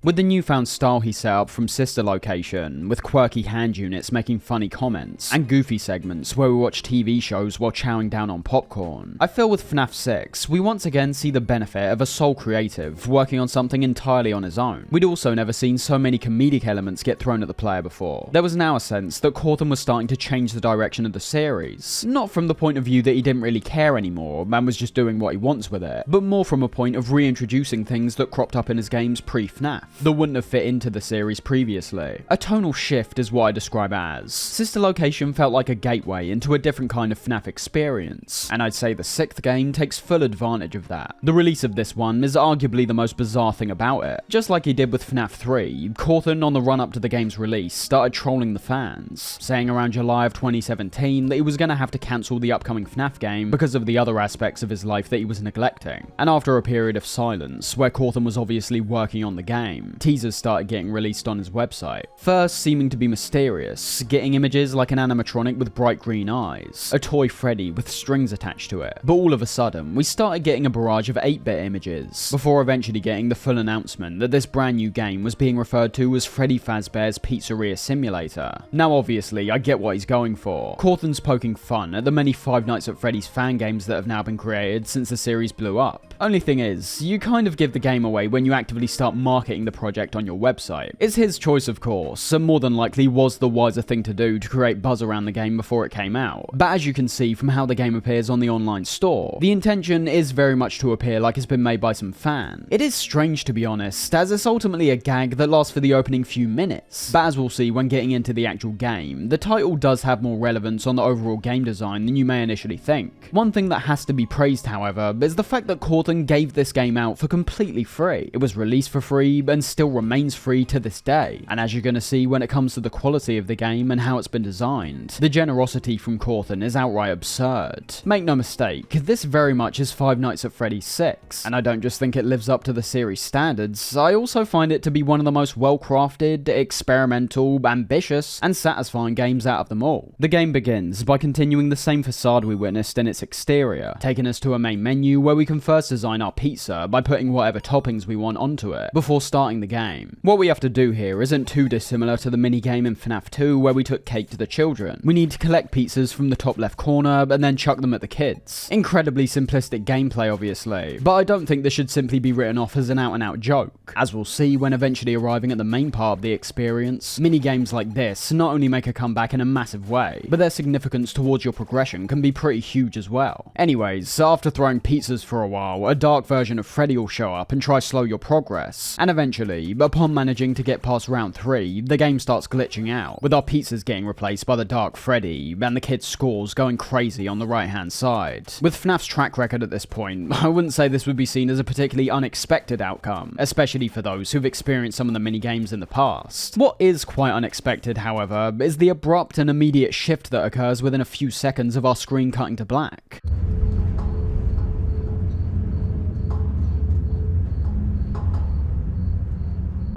With the newfound style he set up from Sister Location, with quirky hand units making funny comments, and goofy segments where we watch TV shows while chowing down on popcorn, I feel with FNAF 6, we once again see the benefit of a sole creative working on something entirely on his own. We'd also never seen so many comedic elements get thrown at the player before. There was now a sense that Cawthon was starting to change the direction of the series, not from the point of view that he didn't really care anymore and was just doing what he wants with it, but more from a point of reintroducing things that cropped up in his games pre-FNAF that wouldn't have fit into the series previously. A tonal shift is what I describe as. Sister Location felt like a gateway into a different kind of FNAF experience, and I'd say the 6th game takes full advantage of that. The release of this one is arguably the most bizarre thing about it. Just like he did with FNAF 3, Cawthon on the run up to the game's release started trolling the fans, saying around July of 2017 that he was going to have to cancel the upcoming FNAF game because of the other aspects of his life that he was neglecting. And after a period of silence, where Cawthon was obviously working on the game, teasers started getting released on his website. First seeming to be mysterious, getting images like an animatronic with bright green eyes, a toy Freddy with strings attached to it. But all of a sudden, we started getting a barrage of 8-bit images, before eventually getting the full announcement that this brand new game was being referred to as Freddy Fazbear's Pizzeria Simulator. Now obviously, I get what he's going for. Cawthon's poking fun at the many Five Nights at Freddy's fan games that have now been created since the series blew up. Only thing is, you kind of give the game away when you actively start marketing the project on your website. It's his choice of course, and more than likely was the wiser thing to do to create buzz around the game before it came out. But as you can see from how the game appears on the online store, the intention is very much to appear like it's been made by some fan. It is strange to be honest, as it's ultimately a gag that lasts for the opening few minutes, but as we'll see when getting into the actual game, the title does have more relevance on the overall game design than you may initially think. One thing that has to be praised however, is the fact that Cawthon gave this game out for completely free. It was released for free and still remains free to this day, and as you're going to see when it comes to the quality of the game and how it's been designed, the generosity from Cawthon is outright absurd. Make no mistake, this very much is Five Nights at Freddy's 6, and I don't just think it lives up to the series standards, I also find it to be one of the most well-crafted, experimental, ambitious, and satisfying games out of them all. The game begins by continuing the same facade we witnessed in its exterior, taking us to a main menu where we can first design our pizza by putting whatever toppings we want onto it, before starting the game. What we have to do here isn't too dissimilar to the minigame in FNAF 2 where we took cake to the children. We need to collect pizzas from the top left corner and then chuck them at the kids. Incredibly simplistic gameplay obviously, but I don't think this should simply be written off as an out and out joke. As we'll see when eventually arriving at the main part of the experience, minigames like this not only make a comeback in a massive way, but their significance towards your progression can be pretty huge as well. Anyways, after throwing pizzas for a while, a dark version of Freddy will show up and try slow your progress, and eventually, upon managing to get past round 3, the game starts glitching out, with our pizzas getting replaced by the dark Freddy, and the kids' scores going crazy on the right hand side. With FNAF's track record at this point, I wouldn't say this would be seen as a particularly unexpected outcome, especially for those who've experienced some of the minigames in the past. What is quite unexpected, however, is the abrupt and immediate shift that occurs within a few seconds of our screen cutting to black.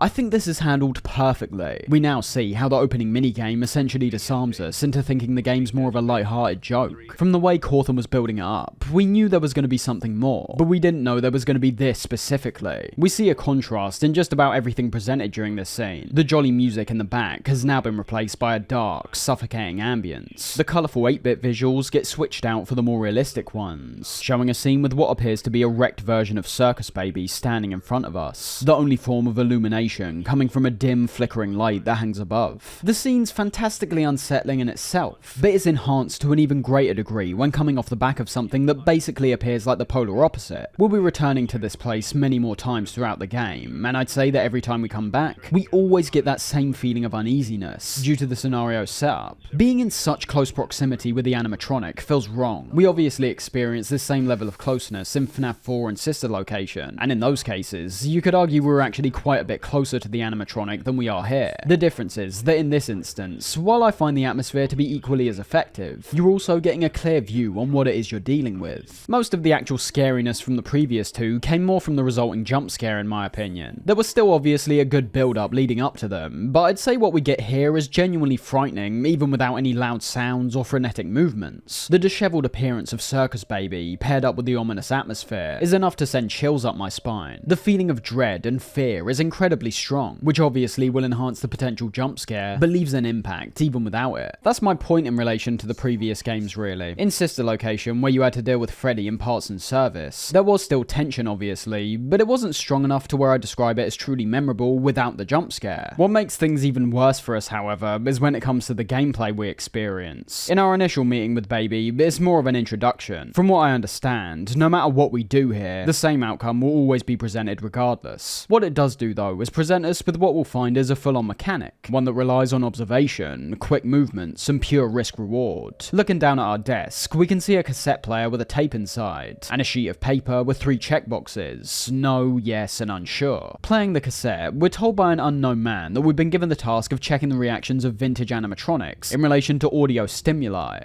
I think this is handled perfectly. We now see how the opening minigame essentially disarms us into thinking the game's more of a light-hearted joke. From the way Cawthon was building it up, we knew there was going to be something more, but we didn't know there was going to be this specifically. We see a contrast in just about everything presented during this scene. The jolly music in the back has now been replaced by a dark, suffocating ambience. The colourful 8-bit visuals get switched out for the more realistic ones, showing a scene with what appears to be a wrecked version of Circus Baby standing in front of us, the only form of illumination coming from a dim, flickering light that hangs above. The scene's fantastically unsettling in itself, but is enhanced to an even greater degree when coming off the back of something that basically appears like the polar opposite. We'll be returning to this place many more times throughout the game, and I'd say that every time we come back, we always get that same feeling of uneasiness due to the scenario setup. Being in such close proximity with the animatronic feels wrong. We obviously experience this same level of closeness in FNAF 4 and Sister Location, and in those cases, you could argue we're actually quite a bit closer to the animatronic than we are here. The difference is that in this instance, while I find the atmosphere to be equally as effective, you're also getting a clear view on what it is you're dealing with. Most of the actual scariness from the previous two came more from the resulting jump scare in my opinion. There was still obviously a good build up leading up to them, but I'd say what we get here is genuinely frightening even without any loud sounds or frenetic movements. The disheveled appearance of Circus Baby, paired up with the ominous atmosphere, is enough to send chills up my spine. The feeling of dread and fear is incredibly incredibly strong, which obviously will enhance the potential jump scare, but leaves an impact even without it. That's my point in relation to the previous games really. In Sister Location, where you had to deal with Freddy in parts and service, there was still tension obviously, but it wasn't strong enough to where I describe it as truly memorable without the jump scare. What makes things even worse for us, however, is when it comes to the gameplay we experience. In our initial meeting with Baby, it's more of an introduction. From what I understand, no matter what we do here, the same outcome will always be presented regardless. What it does do though is present us with what we'll find is a full-on mechanic, one that relies on observation, quick movements, and pure risk-reward. Looking down at our desk, we can see a cassette player with a tape inside, and a sheet of paper with 3 checkboxes: no, yes, and unsure. Playing the cassette, we're told by an unknown man that we've been given the task of checking the reactions of vintage animatronics in relation to audio stimuli.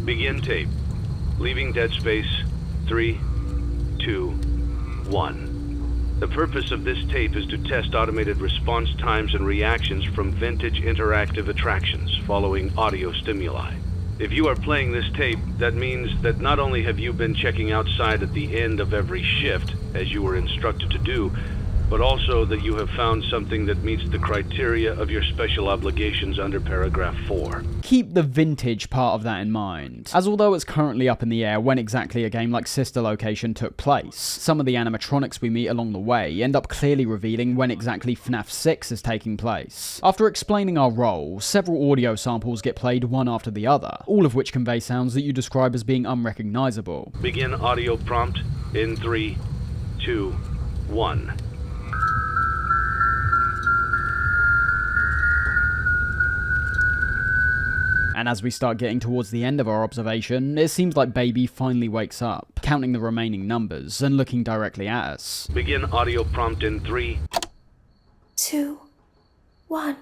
Begin tape. Leaving dead space. 3, 2, 1. The purpose of this tape is to test automated response times and reactions from vintage interactive attractions following audio stimuli. If you are playing this tape, that means that not only have you been checking outside at the end of every shift, as you were instructed to do, but also that you have found something that meets the criteria of your special obligations under paragraph 4. Keep the vintage part of that in mind, as although it's currently up in the air when exactly a game like Sister Location took place, some of the animatronics we meet along the way end up clearly revealing when exactly Fnaf 6 is taking place. After explaining our role, several audio samples get played one after the other, all of which convey sounds that you describe as being unrecognizable. Begin audio prompt in 3, 2, 1. And as we start getting towards the end of our observation, it seems like Baby finally wakes up, counting the remaining numbers and looking directly at us. Begin audio prompt in 3, 2, 1.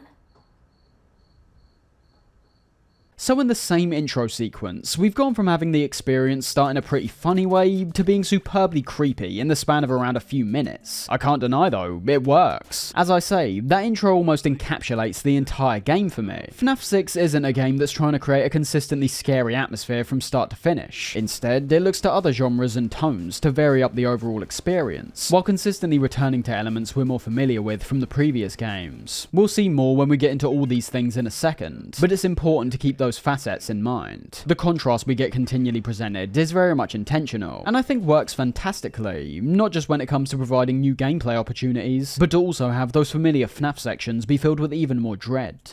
So in the same intro sequence, we've gone from having the experience start in a pretty funny way to being superbly creepy in the span of around a few minutes. I can't deny though, it works. As I say, that intro almost encapsulates the entire game for me. Fnaf 6 isn't a game that's trying to create a consistently scary atmosphere from start to finish. Instead, it looks to other genres and tones to vary up the overall experience, while consistently returning to elements we're more familiar with from the previous games. We'll see more when we get into all these things in a second, but it's important to keep those facets in mind. The contrast we get continually presented is very much intentional, and I think works fantastically, not just when it comes to providing new gameplay opportunities, but to also have those familiar FNAF sections be filled with even more dread.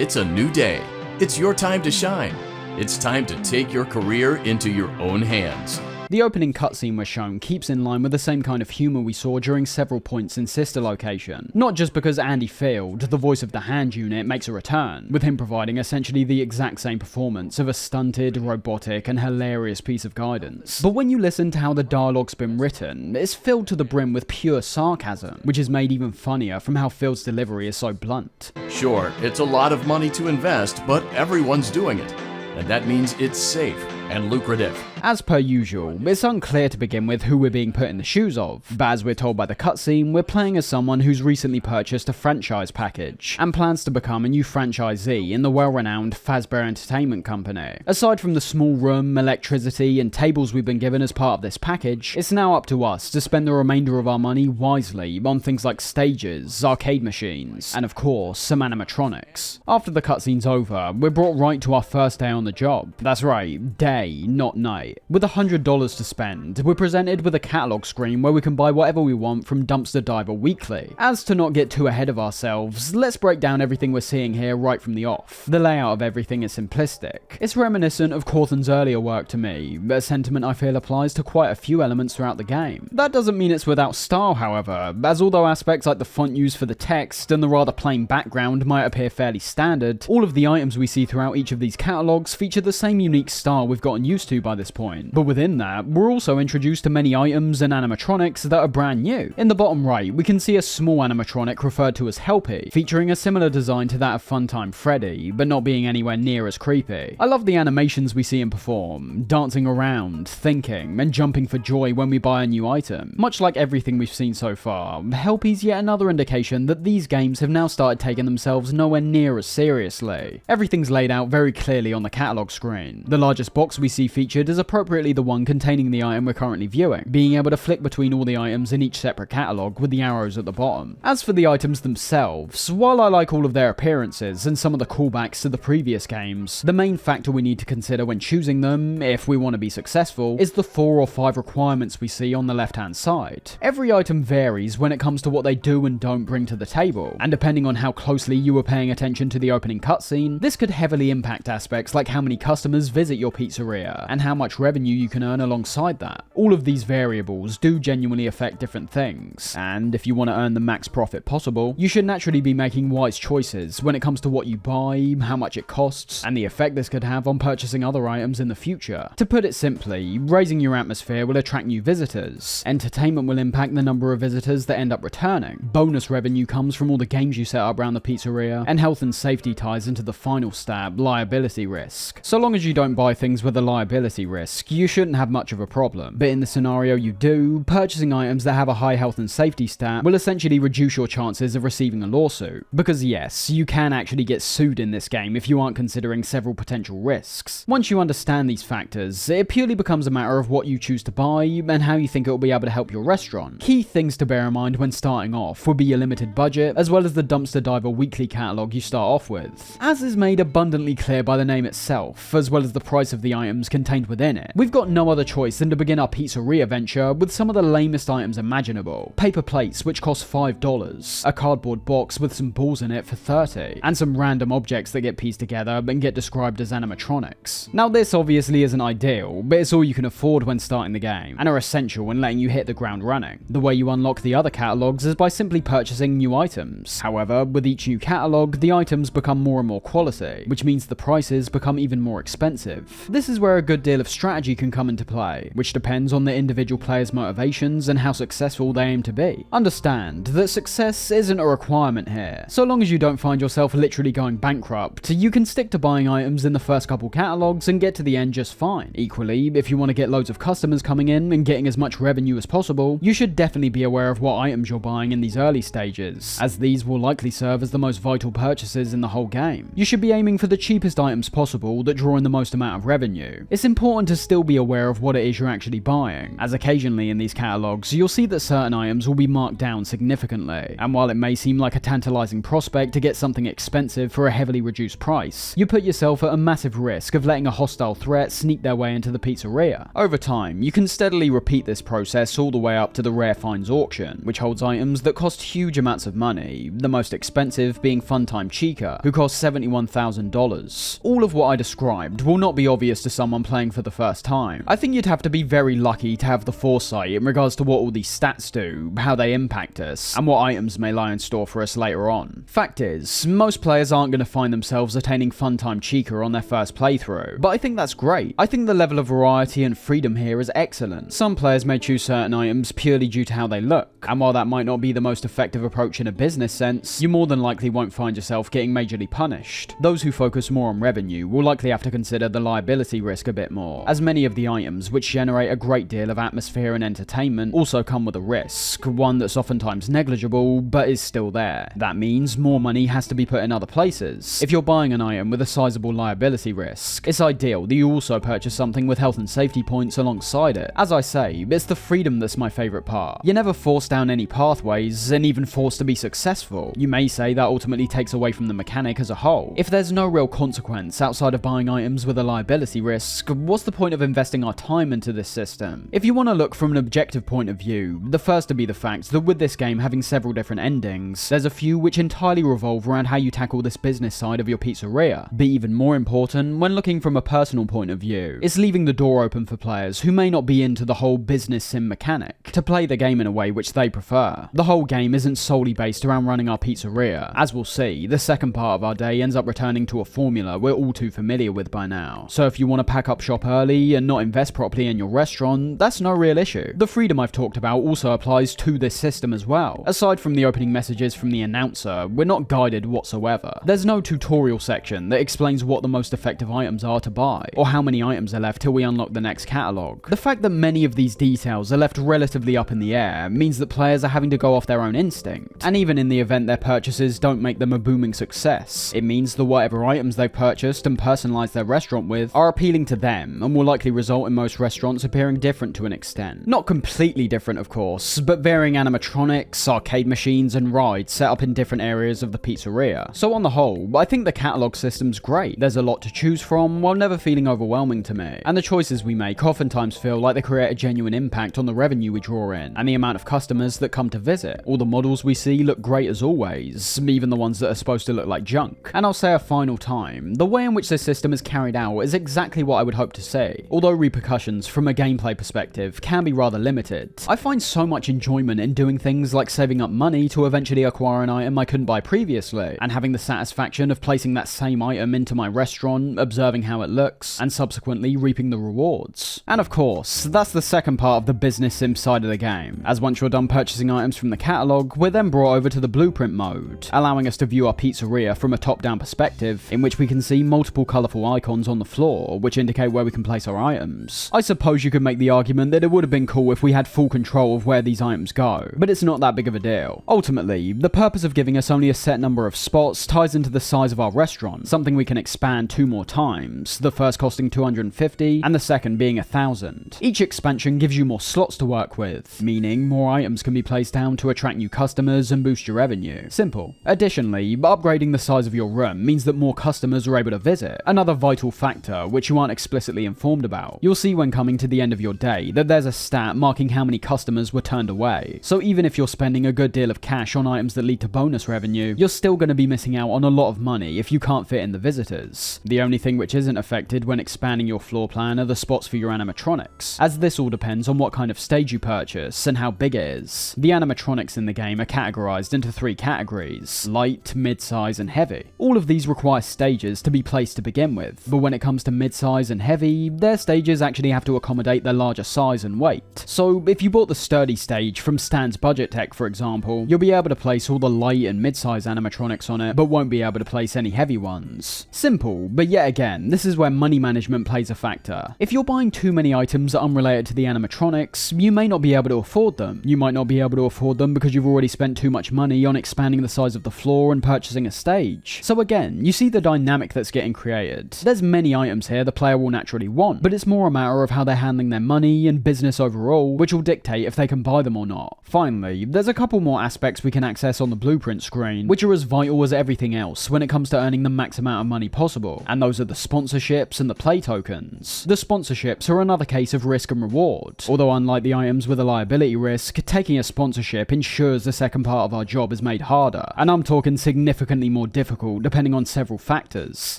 It's a new day. It's your time to shine. It's time to take your career into your own hands. The opening cutscene we're shown keeps in line with the same kind of humour we saw during several points in Sister Location. Not just because Andy Field, the voice of the hand unit, makes a return, with him providing essentially the exact same performance of a stunted, robotic, and hilarious piece of guidance. But when you listen to how the dialogue's been written, it's filled to the brim with pure sarcasm, which is made even funnier from how Field's delivery is so blunt. Sure, it's a lot of money to invest, but everyone's doing it. And that means it's safe and lucrative. As per usual, it's unclear to begin with who we're being put in the shoes of, but as we're told by the cutscene, we're playing as someone who's recently purchased a franchise package, and plans to become a new franchisee in the well-renowned Fazbear Entertainment Company. Aside from the small room, electricity, and tables we've been given as part of this package, it's now up to us to spend the remainder of our money wisely on things like stages, arcade machines, and of course, some animatronics. After the cutscene's over, we're brought right to our first day on the job. That's right, day, not night. With $100 to spend, we're presented with a catalogue screen where we can buy whatever we want from Dumpster Diver Weekly. As to not get too ahead of ourselves, let's break down everything we're seeing here right from the off. The layout of everything is simplistic. It's reminiscent of Cawthon's earlier work to me, a sentiment I feel applies to quite a few elements throughout the game. That doesn't mean it's without style, however, as although aspects like the font used for the text and the rather plain background might appear fairly standard, all of the items we see throughout each of these catalogues feature the same unique style we've gotten used to by this point. But within that, we're also introduced to many items and animatronics that are brand new. In the bottom right, we can see a small animatronic referred to as Helpy, featuring a similar design to that of Funtime Freddy, but not being anywhere near as creepy. I love the animations we see him perform, dancing around, thinking, and jumping for joy when we buy a new item. Much like everything we've seen so far, Helpy's yet another indication that these games have now started taking themselves nowhere near as seriously. Everything's laid out very clearly on the catalogue screen. The largest box we see featured is appropriately the one containing the item we're currently viewing, being able to flick between all the items in each separate catalogue with the arrows at the bottom. As for the items themselves, while I like all of their appearances and some of the callbacks to the previous games, the main factor we need to consider when choosing them, if we want to be successful, is the 4 or 5 requirements we see on the left hand side. Every item varies when it comes to what they do and don't bring to the table, and depending on how closely you were paying attention to the opening cutscene, this could heavily impact aspects like how many customers visit your pizzeria, and how much revenue you can earn alongside that. All of these variables do genuinely affect different things, and if you want to earn the max profit possible, you should naturally be making wise choices when it comes to what you buy, how much it costs, and the effect this could have on purchasing other items in the future. To put it simply, raising your atmosphere will attract new visitors, entertainment will impact the number of visitors that end up returning, bonus revenue comes from all the games you set up around the pizzeria, and health and safety ties into the final stab, liability risk. So long as you don't buy things with a liability risk, you shouldn't have much of a problem, but in the scenario you do, purchasing items that have a high health and safety stat will essentially reduce your chances of receiving a lawsuit. Because yes, you can actually get sued in this game if you aren't considering several potential risks. Once you understand these factors, it purely becomes a matter of what you choose to buy and how you think it will be able to help your restaurant. Key things to bear in mind when starting off would be your limited budget, as well as the dumpster diver weekly catalogue you start off with. As is made abundantly clear by the name itself, as well as the price of the items contained within it, we've got no other choice than to begin our pizzeria venture with some of the lamest items imaginable. Paper plates which cost $5, a cardboard box with some balls in it for $30, and some random objects that get pieced together and get described as animatronics. Now this obviously isn't ideal, but it's all you can afford when starting the game, and are essential when letting you hit the ground running. The way you unlock the other catalogues is by simply purchasing new items. However, with each new catalogue, the items become more and more quality, which means the prices become even more expensive. This is where a good deal of strategy can come into play, which depends on the individual player's motivations and how successful they aim to be. Understand that success isn't a requirement here. So long as you don't find yourself literally going bankrupt, you can stick to buying items in the first couple catalogues and get to the end just fine. Equally, if you want to get loads of customers coming in and getting as much revenue as possible, you should definitely be aware of what items you're buying in these early stages, as these will likely serve as the most vital purchases in the whole game. You should be aiming for the cheapest items possible that draw in the most amount of revenue. It's important to still be aware of what it is you're actually buying, as occasionally in these catalogues you'll see that certain items will be marked down significantly, and while it may seem like a tantalizing prospect to get something expensive for a heavily reduced price, you put yourself at a massive risk of letting a hostile threat sneak their way into the pizzeria. Over time, you can steadily repeat this process all the way up to the Rare Finds auction, which holds items that cost huge amounts of money, the most expensive being Funtime Chica, who cost $71,000. All of what I described will not be obvious to someone playing for the first time. I think you'd have to be very lucky to have the foresight in regards to what all these stats do, how they impact us, and what items may lie in store for us later on. Fact is, most players aren't going to find themselves attaining Funtime Chica on their first playthrough, but I think that's great. I think the level of variety and freedom here is excellent. Some players may choose certain items purely due to how they look, and while that might not be the most effective approach in a business sense, you more than likely won't find yourself getting majorly punished. Those who focus more on revenue will likely have to consider the liability risk a bit more, as many of the items which generate a great deal of atmosphere and entertainment also come with a risk, one that's oftentimes negligible but is still there. That means more money has to be put in other places. If you're buying an item with a sizable liability risk, it's ideal that you also purchase something with health and safety points alongside it. As I say, it's the freedom that's my favourite part. You're never forced down any pathways and even forced to be successful. You may say that ultimately takes away from the mechanic as a whole. If there's no real consequence outside of buying items with a liability risk, what's the point of investing our time into this system? If you want to look from an objective point of view, the first to be the fact that with this game having several different endings, there's a few which entirely revolve around how you tackle this business side of your pizzeria. But even more important, when looking from a personal point of view, it's leaving the door open for players who may not be into the whole business sim mechanic to play the game in a way which they prefer. The whole game isn't solely based around running our pizzeria. As we'll see, the second part of our day ends up returning to a formula we're all too familiar with by now. So if you want to pack up shop early and not invest properly in your restaurant, that's no real issue. The freedom I've talked about also applies to this system as well. Aside from the opening messages from the announcer, we're not guided whatsoever. There's no tutorial section that explains what the most effective items are to buy, or how many items are left till we unlock the next catalogue. The fact that many of these details are left relatively up in the air means that players are having to go off their own instinct, and even in the event their purchases don't make them a booming success, it means that whatever items they've purchased and personalised their restaurant with are a appealing to them and will likely result in most restaurants appearing different to an extent. Not completely different, of course, but varying animatronics, arcade machines, and rides set up in different areas of the pizzeria. So on the whole, I think the catalog system's great. There's a lot to choose from while never feeling overwhelming to me, and the choices we make oftentimes feel like they create a genuine impact on the revenue we draw in and the amount of customers that come to visit. All the models we see look great as always, even the ones that are supposed to look like junk. And I'll say a final time, the way in which this system is carried out is exactly what I would hope to see, although repercussions from a gameplay perspective can be rather limited. I find so much enjoyment in doing things like saving up money to eventually acquire an item I couldn't buy previously, and having the satisfaction of placing that same item into my restaurant, observing how it looks, and subsequently reaping the rewards. And of course, that's the second part of the business sim side of the game, as once you're done purchasing items from the catalog, we're then brought over to the blueprint mode, allowing us to view our pizzeria from a top-down perspective, in which we can see multiple colourful icons on the floor, which indicate where we can place our items. I suppose you could make the argument that it would have been cool if we had full control of where these items go, but it's not that big of a deal. Ultimately, the purpose of giving us only a set number of spots ties into the size of our restaurant, something we can expand 2 more times, the first costing 250 and the second being 1,000. Each expansion gives you more slots to work with, meaning more items can be placed down to attract new customers and boost your revenue. Simple. Additionally, upgrading the size of your room means that more customers are able to visit, another vital factor which you aren't explicitly informed about. You'll see when coming to the end of your day that there's a stat marking how many customers were turned away, so even if you're spending a good deal of cash on items that lead to bonus revenue, you're still going to be missing out on a lot of money if you can't fit in the visitors. The only thing which isn't affected when expanding your floor plan are the spots for your animatronics, as this all depends on what kind of stage you purchase and how big it is. The animatronics in the game are categorized into 3 categories: light, mid-size, and heavy. All of these require stages to be placed to begin with, but when it comes to mid-size and heavy, their stages actually have to accommodate their larger size and weight. So if you bought the sturdy stage from Stan's Budget Tech, for example, you'll be able to place all the light and mid-size animatronics on it, but won't be able to place any heavy ones. Simple, but yet again, this is where money management plays a factor. If you're buying too many items unrelated to the animatronics, you may not be able to afford them. You might not be able to afford them because you've already spent too much money on expanding the size of the floor and purchasing a stage. So again, you see the dynamic that's getting created. There's many items here the player will naturally want, but it's more a matter of how they're handling their money and business overall, which will dictate if they can buy them or not. Finally, there's a couple more aspects we can access on the blueprint screen, which are as vital as everything else when it comes to earning the max amount of money possible, and those are the sponsorships and the play tokens. The sponsorships are another case of risk and reward. Although unlike the items with a liability risk, taking a sponsorship ensures the second part of our job is made harder, and I'm talking significantly more difficult depending on several factors.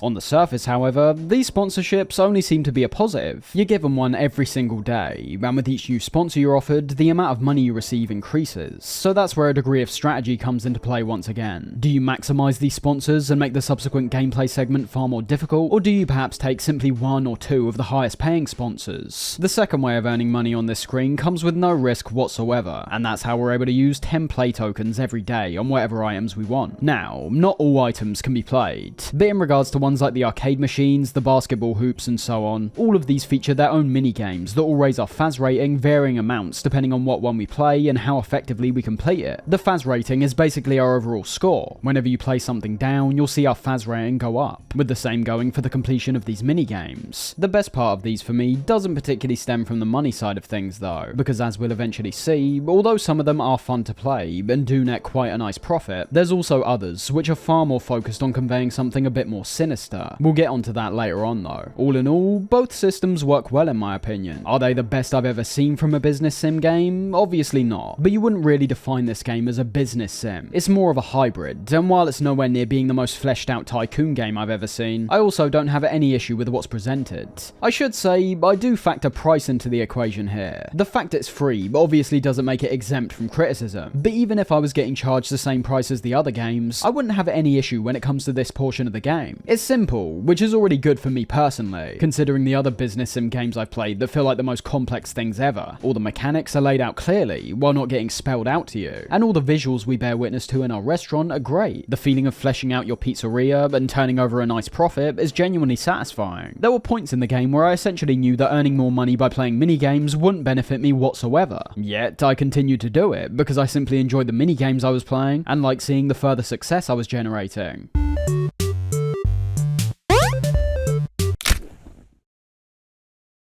On the surface, however, these sponsorships only seem to be a positive. You're given one every single day, and with each new sponsor you're offered, the amount of money you receive increases. So that's where a degree of strategy comes into play once again. Do you maximize these sponsors and make the subsequent gameplay segment far more difficult, or do you perhaps take simply 1 or 2 of the highest paying sponsors? The second way of earning money on this screen comes with no risk whatsoever, and that's how we're able to use 10 play tokens every day on whatever items we want. Now, not all items can be played, but in regards to ones like the arcade machines, the basketball hoops, and so on, all of these feature their own mini-games that will raise our FAS rating varying amounts depending on what one we play and how effectively we complete it. The FAS rating is basically our overall score. Whenever you play something down, you'll see our FAS rating go up, with the same going for the completion of these mini-games. The best part of these for me doesn't particularly stem from the money side of things though, because as we'll eventually see, although some of them are fun to play and do net quite a nice profit, there's also others which are far more focused on conveying something a bit more sinister. We'll get onto that later on though. All in all, both systems work well in my opinion. Are they the best I've ever seen from a business sim game? Obviously not, but you wouldn't really define this game as a business sim. It's more of a hybrid, and while it's nowhere near being the most fleshed out tycoon game I've ever seen, I also don't have any issue with what's presented. I should say, I do factor price into the equation here. The fact it's free obviously doesn't make it exempt from criticism, but even if I was getting charged the same price as the other games, I wouldn't have any issue when it comes to this portion of the game. It's simple, which is already good for me personally, considering the other business sim games I've played that feel like the most complex things ever. All the mechanics are laid out clearly, while not getting spelled out to you, and all the visuals we bear witness to in our restaurant are great. The feeling of fleshing out your pizzeria and turning over a nice profit is genuinely satisfying. There were points in the game where I essentially knew that earning more money by playing minigames wouldn't benefit me whatsoever, yet I continued to do it because I simply enjoyed the minigames I was playing and liked seeing the further success I was generating.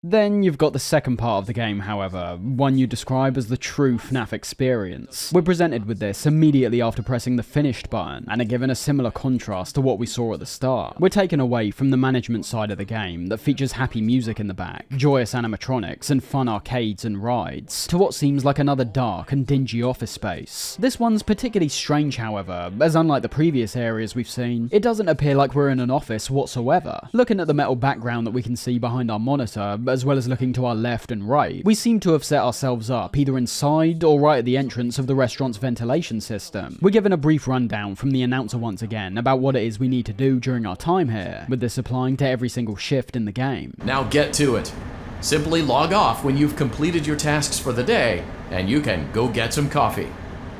Then you've got the second part of the game, however, one you describe as the true FNAF experience. We're presented with this immediately after pressing the finished button, and are given a similar contrast to what we saw at the start. We're taken away from the management side of the game that features happy music in the back, joyous animatronics, and fun arcades and rides, to what seems like another dark and dingy office space. This one's particularly strange, however, as unlike the previous areas we've seen, it doesn't appear like we're in an office whatsoever. Looking at the metal background that we can see behind our monitor, as well as looking to our left and right, we seem to have set ourselves up either inside or right at the entrance of the restaurant's ventilation system. We're given a brief rundown from the announcer once again about what it is we need to do during our time here, with this applying to every single shift in the game. Now get to it. Simply log off when you've completed your tasks for the day, and you can go get some coffee.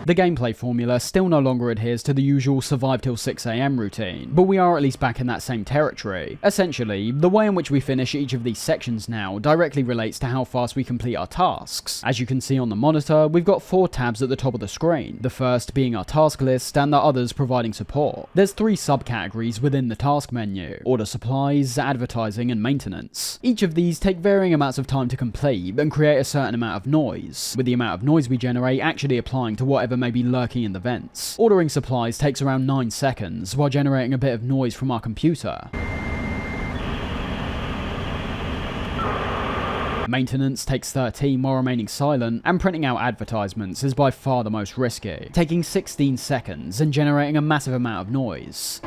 The gameplay formula still no longer adheres to the usual survive till 6 AM routine, but we are at least back in that same territory. Essentially, the way in which we finish each of these sections now directly relates to how fast we complete our tasks. As you can see on the monitor, we've got 4 tabs at the top of the screen, the first being our task list and the others providing support. There's 3 subcategories within the task menu: order supplies, advertising, and maintenance. Each of these take varying amounts of time to complete and create a certain amount of noise, with the amount of noise we generate actually applying to whatever may be lurking in the vents. Ordering supplies takes around 9 seconds, while generating a bit of noise from our computer. Maintenance takes 13 while remaining silent, and printing out advertisements is by far the most risky, taking 16 seconds and generating a massive amount of noise.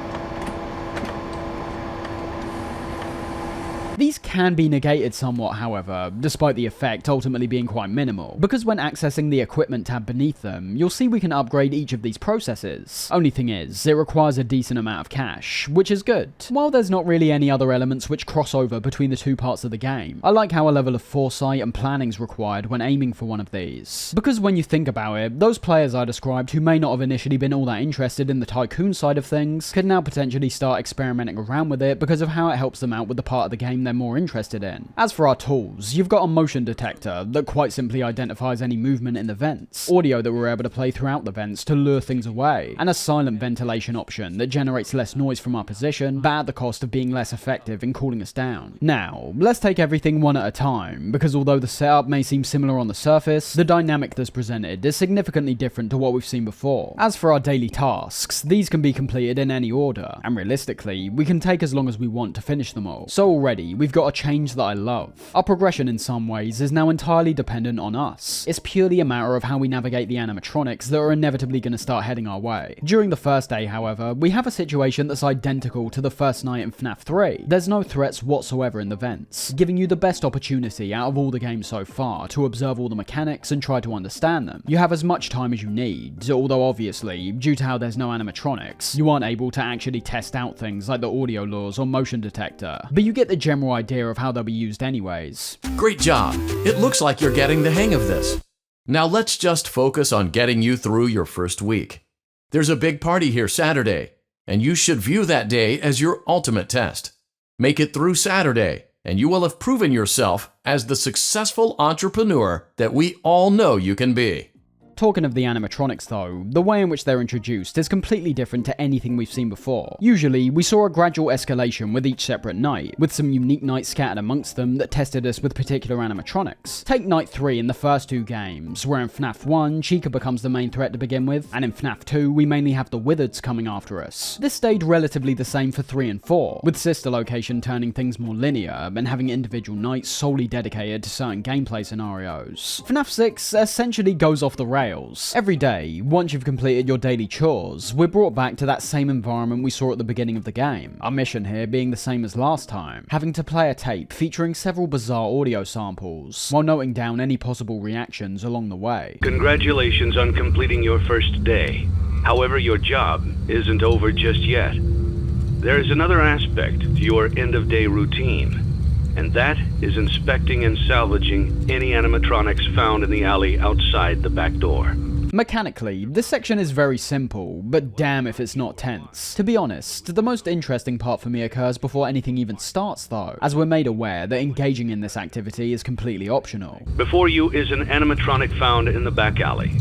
These can be negated somewhat, however, despite the effect ultimately being quite minimal, because when accessing the equipment tab beneath them, you'll see we can upgrade each of these processes. Only thing is, it requires a decent amount of cash, which is good. While there's not really any other elements which cross over between the two parts of the game, I like how a level of foresight and planning is required when aiming for one of these. Because when you think about it, those players I described who may not have initially been all that interested in the tycoon side of things, could now potentially start experimenting around with it because of how it helps them out with the part of the game they're more interested in. As for our tools, you've got a motion detector that quite simply identifies any movement in the vents, audio that we're able to play throughout the vents to lure things away, and a silent ventilation option that generates less noise from our position, but at the cost of being less effective in cooling us down. Now, let's take everything one at a time, because although the setup may seem similar on the surface, the dynamic that's presented is significantly different to what we've seen before. As for our daily tasks, these can be completed in any order, and realistically, we can take as long as we want to finish them all. So already, we've got a change that I love. Our progression in some ways is now entirely dependent on us. It's purely a matter of how we navigate the animatronics that are inevitably going to start heading our way. During the first day, however, we have a situation that's identical to the first night in FNAF 3. There's no threats whatsoever in the vents, giving you the best opportunity out of all the games so far to observe all the mechanics and try to understand them. You have as much time as you need, although obviously, due to how there's no animatronics, you aren't able to actually test out things like the audio lures or motion detector, but you get the general idea of how they'll be used anyways. Great job. It looks like you're getting the hang of this. Now let's just focus on getting you through your first week. There's a big party here Saturday, and you should view that day as your ultimate test. Make it through Saturday, and you will have proven yourself as the successful entrepreneur that we all know you can be. Talking of the animatronics though, the way in which they're introduced is completely different to anything we've seen before. Usually, we saw a gradual escalation with each separate night, with some unique nights scattered amongst them that tested us with particular animatronics. Take night 3 in the first 2 games, where in FNAF 1, Chica becomes the main threat to begin with, and in FNAF 2, we mainly have the Wizards coming after us. This stayed relatively the same for 3 and 4, with Sister Location turning things more linear, and having individual nights solely dedicated to certain gameplay scenarios. FNAF 6 essentially goes off the rails. Every day, once you've completed your daily chores, we're brought back to that same environment we saw at the beginning of the game. Our mission here being the same as last time, having to play a tape featuring several bizarre audio samples, while noting down any possible reactions along the way. Congratulations on completing your first day. However, your job isn't over just yet. There is another aspect to your end-of-day routine, and that is inspecting and salvaging any animatronics found in the alley outside the back door. Mechanically, this section is very simple, but damn if it's not tense. To be honest, the most interesting part for me occurs before anything even starts though, as we're made aware that engaging in this activity is completely optional. Before you is an animatronic found in the back alley.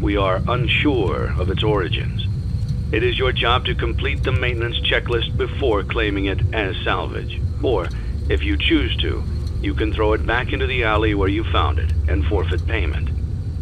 We are unsure of its origins. It is your job to complete the maintenance checklist before claiming it as salvage, or if you choose to, You can throw it back into the alley where you found it and forfeit payment.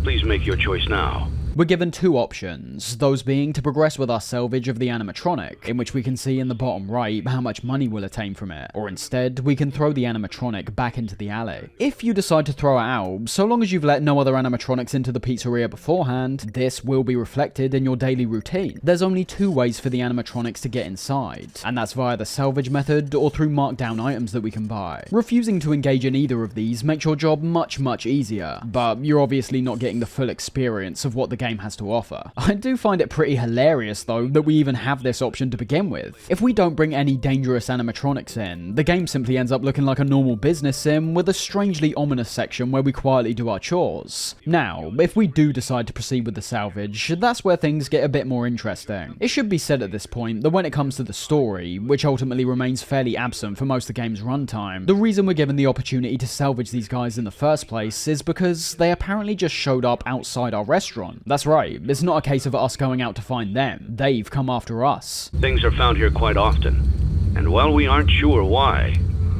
Please make your choice now. We're given two options, those being to progress with our salvage of the animatronic, in which we can see in the bottom right how much money we'll attain from it, or instead, we can throw the animatronic back into the alley. If you decide to throw it out, so long as you've let no other animatronics into the pizzeria beforehand, this will be reflected in your daily routine. There's only two ways for the animatronics to get inside, and that's via the salvage method or through markdown items that we can buy. Refusing to engage in either of these makes your job much easier, but you're obviously not getting the full experience of what the game has to offer. I do find it pretty hilarious though that we even have this option to begin with. If we don't bring any dangerous animatronics in, the game simply ends up looking like a normal business sim with a strangely ominous section where we quietly do our chores. Now, if we do decide to proceed with the salvage, that's where things get a bit more interesting. It should be said at this point that when it comes to the story, which ultimately remains fairly absent for most of the game's runtime, the reason we're given the opportunity to salvage these guys in the first place is because they apparently just showed up outside our restaurant. That's right, it's not a case of us going out to find them, they've come after us. Things are found here quite often, and while we aren't sure why,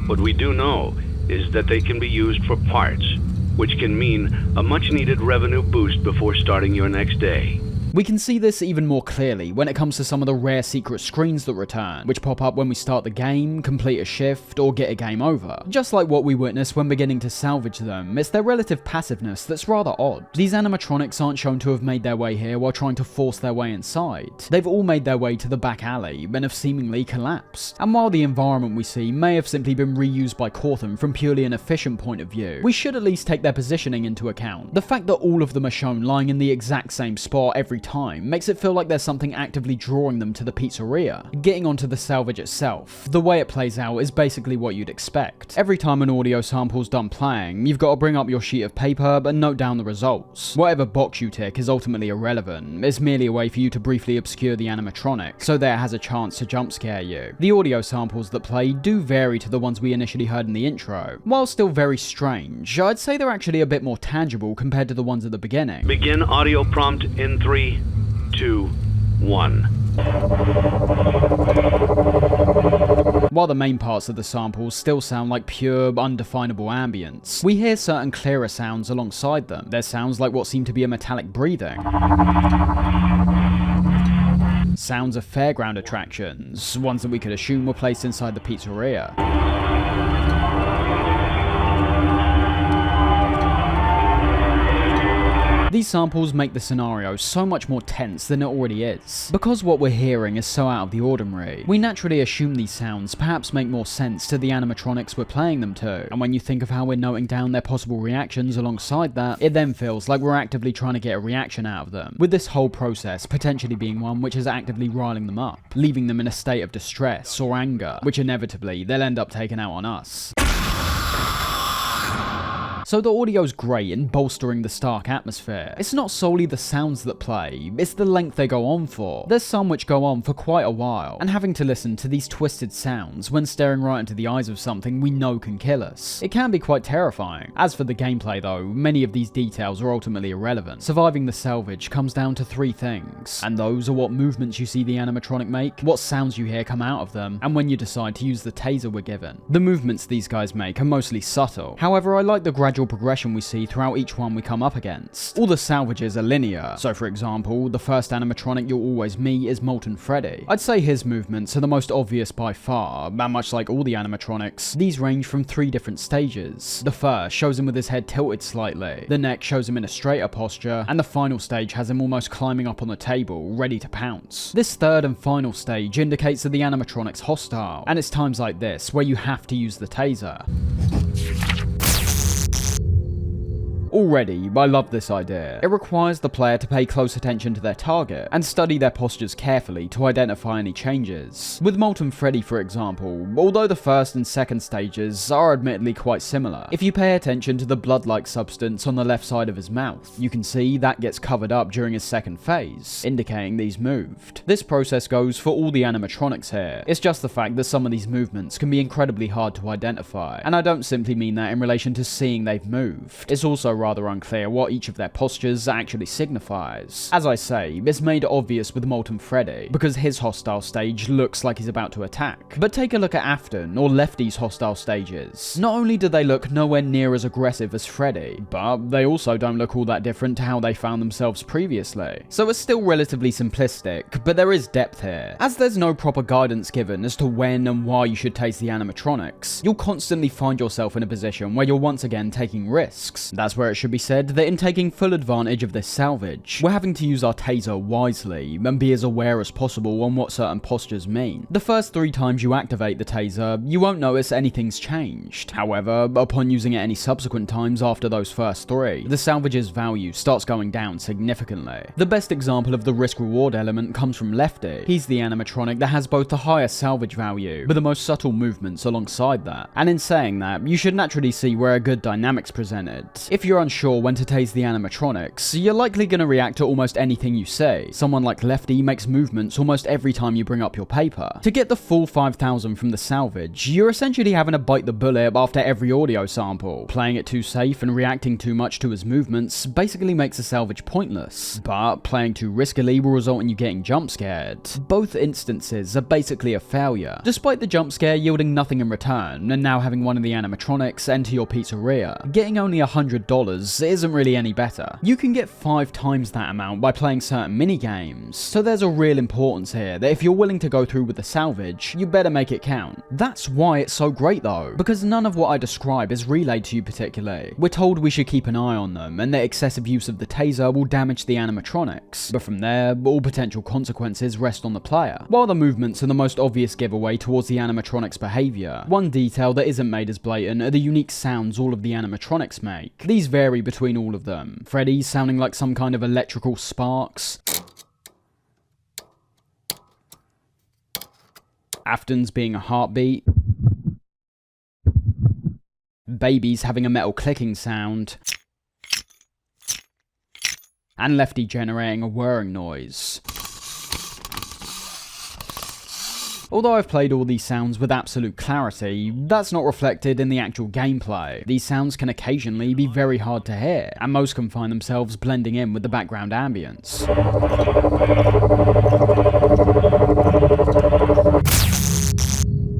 what we do know is that they can be used for parts, which can mean a much-needed revenue boost before starting your next day. We can see this even more clearly when it comes to some of the rare secret screens that return, which pop up when we start the game, complete a shift, or get a game over. Just like what we witness when beginning to salvage them, it's their relative passiveness that's rather odd. These animatronics aren't shown to have made their way here while trying to force their way inside. They've all made their way to the back alley and have seemingly collapsed. And while the environment we see may have simply been reused by Cortham from purely an efficient point of view, we should at least take their positioning into account. The fact that all of them are shown lying in the exact same spot every time makes it feel like there's something actively drawing them to the pizzeria. Getting onto the salvage itself, the way it plays out is basically what you'd expect. Every time an audio sample's done playing, you've got to bring up your sheet of paper and note down the results. Whatever box you tick is ultimately irrelevant, it's merely a way for you to briefly obscure the animatronic, so that it has a chance to jump scare you. The audio samples that play do vary to the ones we initially heard in the intro. While still very strange, I'd say they're actually a bit more tangible compared to the ones at the beginning. Begin audio prompt in 3, 2, 1. While the main parts of the samples still sound like pure, undefinable ambience, we hear certain clearer sounds alongside them. There's sounds like what seem to be a metallic breathing, sounds of fairground attractions, ones that we could assume were placed inside the pizzeria. These samples make the scenario so much more tense than it already is. Because what we're hearing is so out of the ordinary, we naturally assume these sounds perhaps make more sense to the animatronics we're playing them to, and when you think of how we're noting down their possible reactions alongside that, it then feels like we're actively trying to get a reaction out of them, with this whole process potentially being one which is actively riling them up, leaving them in a state of distress or anger, which inevitably they'll end up taking out on us. So the audio's great in bolstering the stark atmosphere. It's not solely the sounds that play, it's the length they go on for. There's some which go on for quite a while, and having to listen to these twisted sounds when staring right into the eyes of something we know can kill us, it can be quite terrifying. As for the gameplay though, many of these details are ultimately irrelevant. Surviving the salvage comes down to three things, and those are what movements you see the animatronic make, what sounds you hear come out of them, and when you decide to use the taser we're given. The movements these guys make are mostly subtle, however I like the gradual progression we see throughout each one we come up against. All the salvages are linear, so for example, the first animatronic you'll always meet is Molten Freddy. I'd say his movements are the most obvious by far, and much like all the animatronics, these range from three different stages. The first shows him with his head tilted slightly, the next shows him in a straighter posture, and the final stage has him almost climbing up on the table, ready to pounce. This third and final stage indicates that the animatronic's hostile, and it's times like this where you have to use the taser. Already, I love this idea. It requires the player to pay close attention to their target and study their postures carefully to identify any changes. With Molten Freddy, for example, although the first and second stages are admittedly quite similar, if you pay attention to the blood-like substance on the left side of his mouth, you can see that gets covered up during his second phase, indicating these moved. This process goes for all the animatronics here. It's just the fact that some of these movements can be incredibly hard to identify, and I don't simply mean that in relation to seeing they've moved. It's also rather unclear what each of their postures actually signifies. As I say, it's made obvious with Molten Freddy, because his hostile stage looks like he's about to attack. But take a look at Afton, or Lefty's hostile stages. Not only do they look nowhere near as aggressive as Freddy, but they also don't look all that different to how they found themselves previously. So it's still relatively simplistic, but there is depth here. As there's no proper guidance given as to when and why you should taste the animatronics, you'll constantly find yourself in a position where you're once again taking risks. That's where it should be said that in taking full advantage of this salvage, we're having to use our taser wisely and be as aware as possible on what certain postures mean. The first 3 times you activate the taser, you won't notice anything's changed. However, upon using it any subsequent times after those first 3, the salvage's value starts going down significantly. The best example of the risk-reward element comes from Lefty. He's the animatronic that has both the highest salvage value, but the most subtle movements alongside that. And in saying that, you should naturally see where a good dynamic's presented. If you're unsure when to tase the animatronics, you're likely going to react to almost anything you say. Someone like Lefty makes movements almost every time you bring up your paper. To get the full 5,000 from the salvage, you're essentially having to bite the bullet after every audio sample. Playing it too safe and reacting too much to his movements basically makes the salvage pointless, but playing too riskily will result in you getting jump scared. Both instances are basically a failure, despite the jump scare yielding nothing in return, and now having one of the animatronics enter your pizzeria. Getting only $100 isn't really any better. You can get 5 times that amount by playing certain mini-games, so there's a real importance here that if you're willing to go through with the salvage, you better make it count. That's why it's so great though, because none of what I describe is relayed to you particularly. We're told we should keep an eye on them, and that excessive use of the taser will damage the animatronics, but from there, all potential consequences rest on the player. While the movements are the most obvious giveaway towards the animatronic's behaviour, one detail that isn't made as blatant are the unique sounds all of the animatronics make. These vary between all of them. Freddy's sounding like some kind of electrical sparks, Afton's being a heartbeat, Baby's having a metal clicking sound, and Lefty generating a whirring noise. Although I've played all these sounds with absolute clarity, that's not reflected in the actual gameplay. These sounds can occasionally be very hard to hear, and most can find themselves blending in with the background ambience.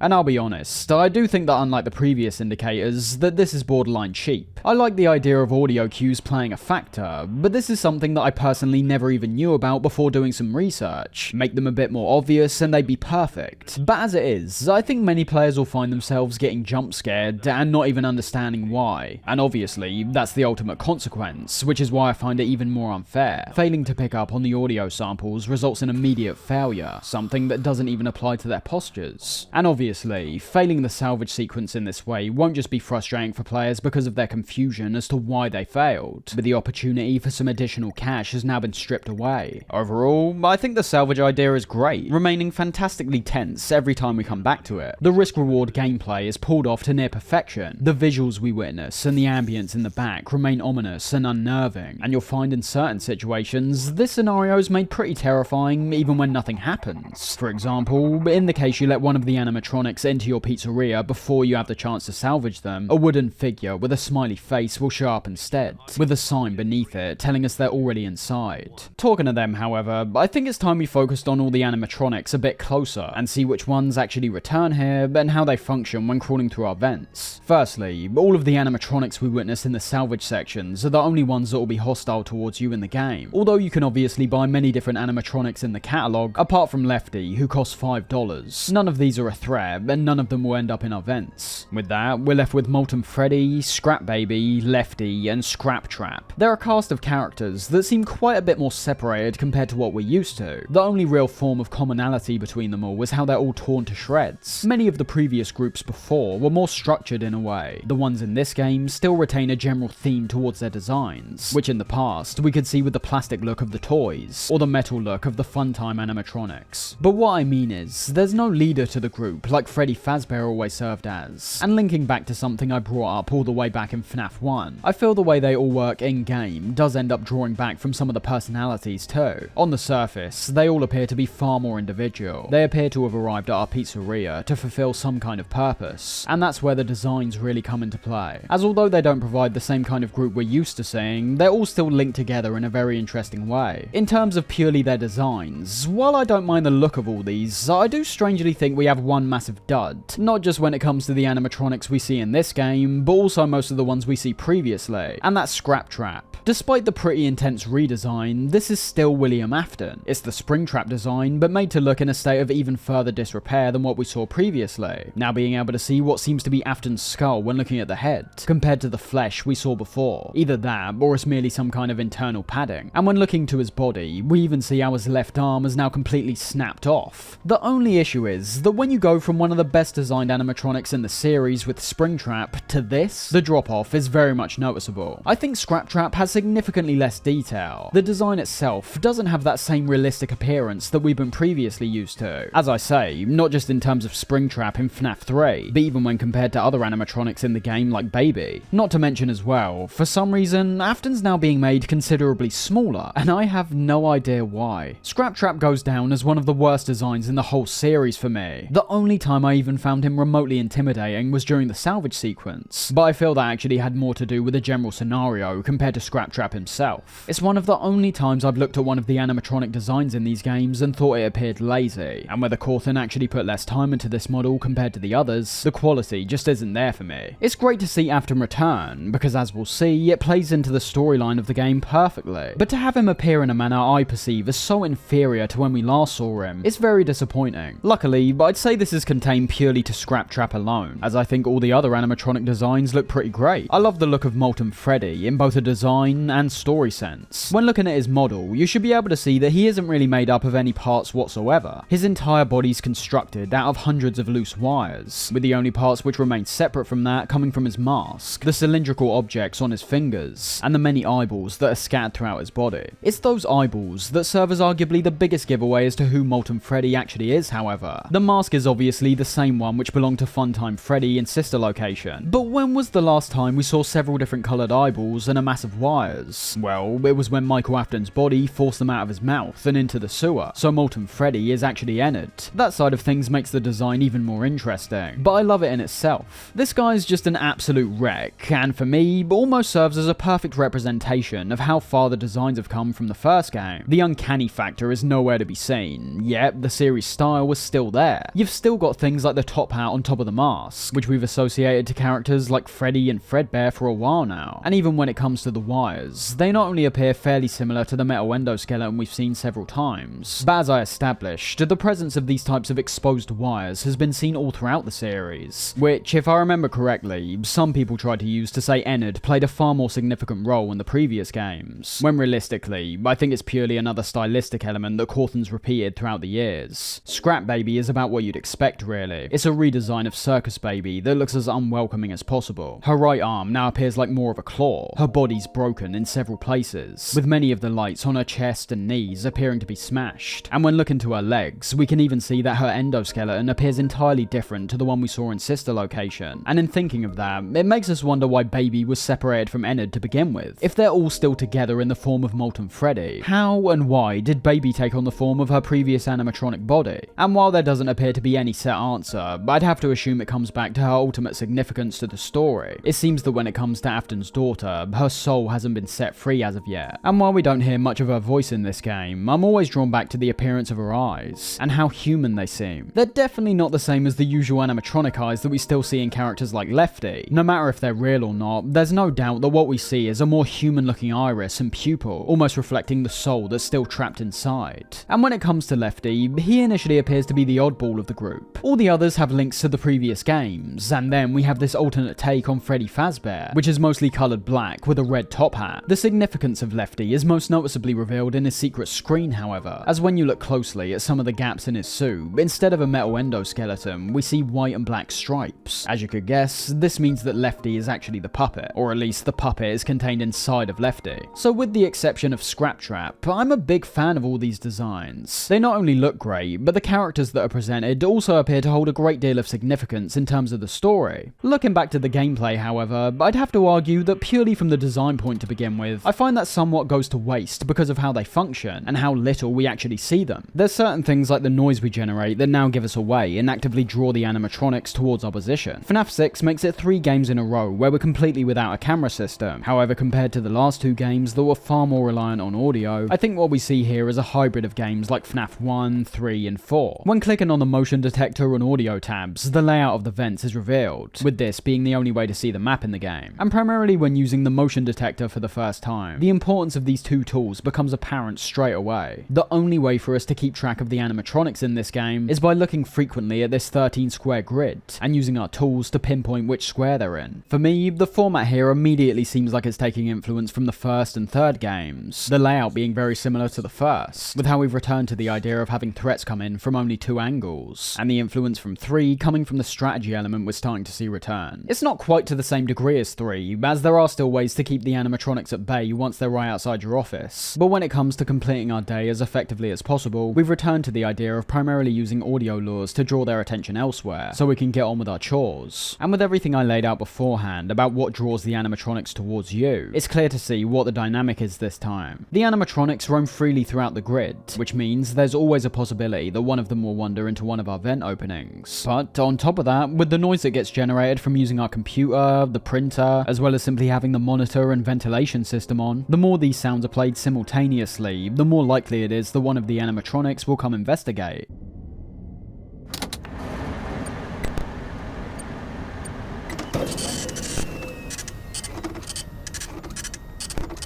And I'll be honest, I do think that unlike the previous indicators, that this is borderline cheap. I like the idea of audio cues playing a factor, but this is something that I personally never even knew about before doing some research. Make them a bit more obvious and they'd be perfect. But as it is, I think many players will find themselves getting jump scared and not even understanding why. And obviously, that's the ultimate consequence, which is why I find it even more unfair. Failing to pick up on the audio samples results in immediate failure, something that doesn't even apply to their postures. And obviously, failing the salvage sequence in this way won't just be frustrating for players because of their confusion as to why they failed, but the opportunity for some additional cash has now been stripped away. Overall, I think the salvage idea is great, remaining fantastically tense every time we come back to it. The risk-reward gameplay is pulled off to near perfection. The visuals we witness and the ambience in the back remain ominous and unnerving, and you'll find in certain situations, this scenario is made pretty terrifying even when nothing happens. For example, in the case you let one of the animatronics into your pizzeria before you have the chance to salvage them, a wooden figure with a smiley face will show up instead, with a sign beneath it telling us they're already inside. Talking to them, however, I think it's time we focused on all the animatronics a bit closer and see which ones actually return here and how they function when crawling through our vents. Firstly, all of the animatronics we witness in the salvage sections are the only ones that will be hostile towards you in the game, although you can obviously buy many different animatronics in the catalogue, apart from Lefty, who costs $5. None of these are a threat, and none of them will end up in our vents. With that, we're left with Molten Freddy, Scrap Baby, Lefty, and Scrap Trap. They're a cast of characters that seem quite a bit more separated compared to what we're used to. The only real form of commonality between them all was how they're all torn to shreds. Many of the previous groups before were more structured in a way. The ones in this game still retain a general theme towards their designs, which in the past we could see with the plastic look of the toys, or the metal look of the Funtime animatronics. But what I mean is, there's no leader to the group like Freddy Fazbear always served as. And linking back to something I brought up all the way back in Fnaf FNAF 1. I feel the way they all work in-game does end up drawing back from some of the personalities too. On the surface, they all appear to be far more individual. They appear to have arrived at our pizzeria to fulfill some kind of purpose, and that's where the designs really come into play. As although they don't provide the same kind of group we're used to seeing, they're all still linked together in a very interesting way. In terms of purely their designs, while I don't mind the look of all these, I do strangely think we have one massive dud. Not just when it comes to the animatronics we see in this game, but also most of the ones we see previously, and that's Scraptrap. Despite the pretty intense redesign, this is still William Afton. It's the Springtrap design, but made to look in a state of even further disrepair than what we saw previously. Now being able to see what seems to be Afton's skull when looking at the head, compared to the flesh we saw before. Either that, or it's merely some kind of internal padding. And when looking to his body, we even see how his left arm is now completely snapped off. The only issue is that when you go from one of the best designed animatronics in the series with Springtrap to this, the drop off is very much noticeable. I think Scraptrap has significantly less detail. The design itself doesn't have that same realistic appearance that we've been previously used to. As I say, not just in terms of Springtrap in FNAF 3, but even when compared to other animatronics in the game like Baby. Not to mention as well, for some reason, Afton's now being made considerably smaller, and I have no idea why. Scraptrap goes down as one of the worst designs in the whole series for me. The only time I even found him remotely intimidating was during the salvage sequence, but I feel that actually had more to do with the general scenario compared to Scraptrap himself. It's one of the only times I've looked at one of the animatronic designs in these games and thought it appeared lazy, and whether Cawthon actually put less time into this model compared to the others, the quality just isn't there for me. It's great to see Afton return, because as we'll see, it plays into the storyline of the game perfectly, but to have him appear in a manner I perceive as so inferior to when we last saw him, it's very disappointing. Luckily, I'd say this is contained purely to Scraptrap alone, as I think all the other animatronic designs look pretty great. I love the look of Molten Freddy in both a design and story sense. When looking at his model, you should be able to see that he isn't really made up of any parts whatsoever. His entire body's constructed out of hundreds of loose wires, with the only parts which remain separate from that coming from his mask, the cylindrical objects on his fingers, and the many eyeballs that are scattered throughout his body. It's those eyeballs that serve as arguably the biggest giveaway as to who Molten Freddy actually is, however. The mask is obviously the same one which belonged to Funtime Freddy in Sister Location, but when was the last time we saw several different coloured eyeballs and a mass of wires? Well, it was when Michael Afton's body forced them out of his mouth and into the sewer, so Molten Freddy is actually Ennard. That side of things makes the design even more interesting, but I love it in itself. This guy's just an absolute wreck, and for me, almost serves as a perfect representation of how far the designs have come from the first game. The uncanny factor is nowhere to be seen, yet the series style was still there. You've still got things like the top hat on top of the mask, which we've associated to characters like Freddy and Fredbear for a while now, and even when it comes to the wires, they not only appear fairly similar to the metal endoskeleton we've seen several times, but as I established, the presence of these types of exposed wires has been seen all throughout the series, which, if I remember correctly, some people tried to use to say Ennard played a far more significant role in the previous games, when realistically, I think it's purely another stylistic element that Cawthon's repeated throughout the years. Scrap Baby is about what you'd expect really. It's a redesign of Circus Baby that looks as unwelcoming as possible. Her right arm now appears like more of a claw, her body's broken in several places, with many of the lights on her chest and knees appearing to be smashed, and when looking to her legs, we can even see that her endoskeleton appears entirely different to the one we saw in Sister Location, and in thinking of that, it makes us wonder why Baby was separated from Ennard to begin with. If they're all still together in the form of Molten Freddy, how and why did Baby take on the form of her previous animatronic body? And while there doesn't appear to be any set answer, I'd have to assume it comes back to her ultimate significance to the story. It seems that when it comes to Afton's daughter, her soul hasn't been set free as of yet, and while we don't hear much of her voice in this game, I'm always drawn back to the appearance of her eyes, and how human they seem. They're definitely not the same as the usual animatronic eyes that we still see in characters like Lefty. No matter if they're real or not, there's no doubt that what we see is a more human looking iris and pupil, almost reflecting the soul that's still trapped inside. And when it comes to Lefty, he initially appears to be the oddball of the group. All the others have links to the previous games, and then we have this alternate take on Freddy Fazbear, which is mostly coloured black with a red top hat. The significance of Lefty is most noticeably revealed in his secret screen, however, as when you look closely at some of the gaps in his suit, instead of a metal endoskeleton, we see white and black stripes. As you could guess, this means that Lefty is actually the puppet, or at least the puppet is contained inside of Lefty. So with the exception of Scraptrap, I'm a big fan of all these designs. They not only look great, but the characters that are presented also appear to hold a great deal of significance in terms of the story. Looking back to the gameplay, however, However, I'd have to argue that purely from the design point to begin with, I find that somewhat goes to waste because of how they function and how little we actually see them. There's certain things like the noise we generate that now give us away and actively draw the animatronics towards our position. Fnaf 6 makes it 3 games in a row where we're completely without a camera system. However, compared to the last 2 games that were far more reliant on audio, I think what we see here is a hybrid of games like Fnaf 1, 3, and 4. When clicking on the motion detector and audio tabs, the layout of the vents is revealed, with this being the only way to see the map in the game. And primarily when using the motion detector for the first time, the importance of these 2 tools becomes apparent straight away. The only way for us to keep track of the animatronics in this game is by looking frequently at this 13 square grid, and using our tools to pinpoint which square they're in. For me, the format here immediately seems like it's taking influence from the first and third games, the layout being very similar to the first, with how we've returned to the idea of having threats come in from only 2 angles, and the influence from 3 coming from the strategy element we're starting to see return. It's not quite to the same degree as 3, as there are still ways to keep the animatronics at bay once they're right outside your office, but when it comes to completing our day as effectively as possible, we've returned to the idea of primarily using audio lures to draw their attention elsewhere, so we can get on with our chores. And with everything I laid out beforehand about what draws the animatronics towards you, it's clear to see what the dynamic is this time. The animatronics roam freely throughout the grid, which means there's always a possibility that one of them will wander into one of our vent openings. But on top of that, with the noise that gets generated from using our computer, the printer, as well as simply having the monitor and ventilation system on, the more these sounds are played simultaneously, the more likely it is that one of the animatronics will come investigate.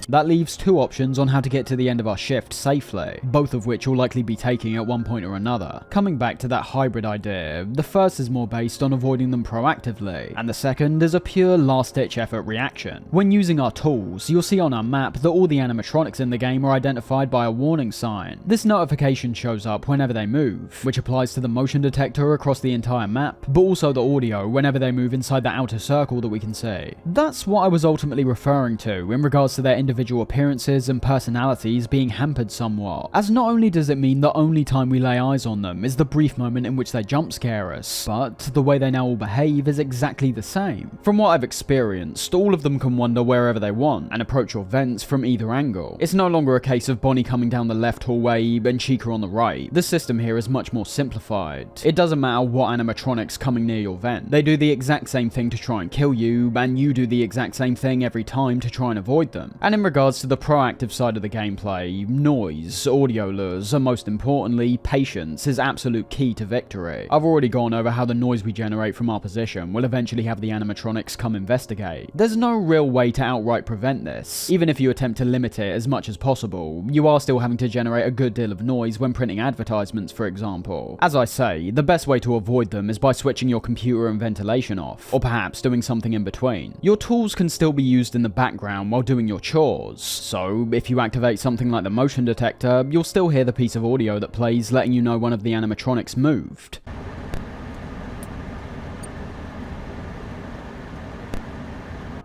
That leaves 2 options on how to get to the end of our shift safely, both of which will likely be taking at one point or another. Coming back to that hybrid idea, the first is more based on avoiding them proactively, and the second is a pure last-ditch effort reaction. When using our tools, you'll see on our map that all the animatronics in the game are identified by a warning sign. This notification shows up whenever they move, which applies to the motion detector across the entire map, but also the audio whenever they move inside the outer circle that we can see. That's what I was ultimately referring to in regards to their individual appearances and personalities being hampered somewhat, as not only does it mean the only time we lay eyes on them is the brief moment in which they jump scare us, but the way they now all behave is exactly the same. From what I've experienced, all of them can wander wherever they want and approach your vents from either angle. It's no longer a case of Bonnie coming down the left hallway and Chica on the right. The system here is much more simplified. It doesn't matter what animatronics coming near your vent. They do the exact same thing to try and kill you, and you do the exact same thing every time to try and avoid them. And in regards to the proactive side of the gameplay, noise, audio lures, and most importantly, patience is absolute key to victory. I've already gone over how the noise we generate from our position will eventually have the animatronics come investigate. There's no real way to outright prevent this. Even if you attempt to limit it as much as possible, you are still having to generate a good deal of noise when printing advertisements, for example. As I say, the best way to avoid them is by switching your computer and ventilation off, or perhaps doing something in between. Your tools can still be used in the background while doing your chores, so if you activate something like the motion detector, you'll still hear the piece of audio that plays letting you know one of the animatronics moved.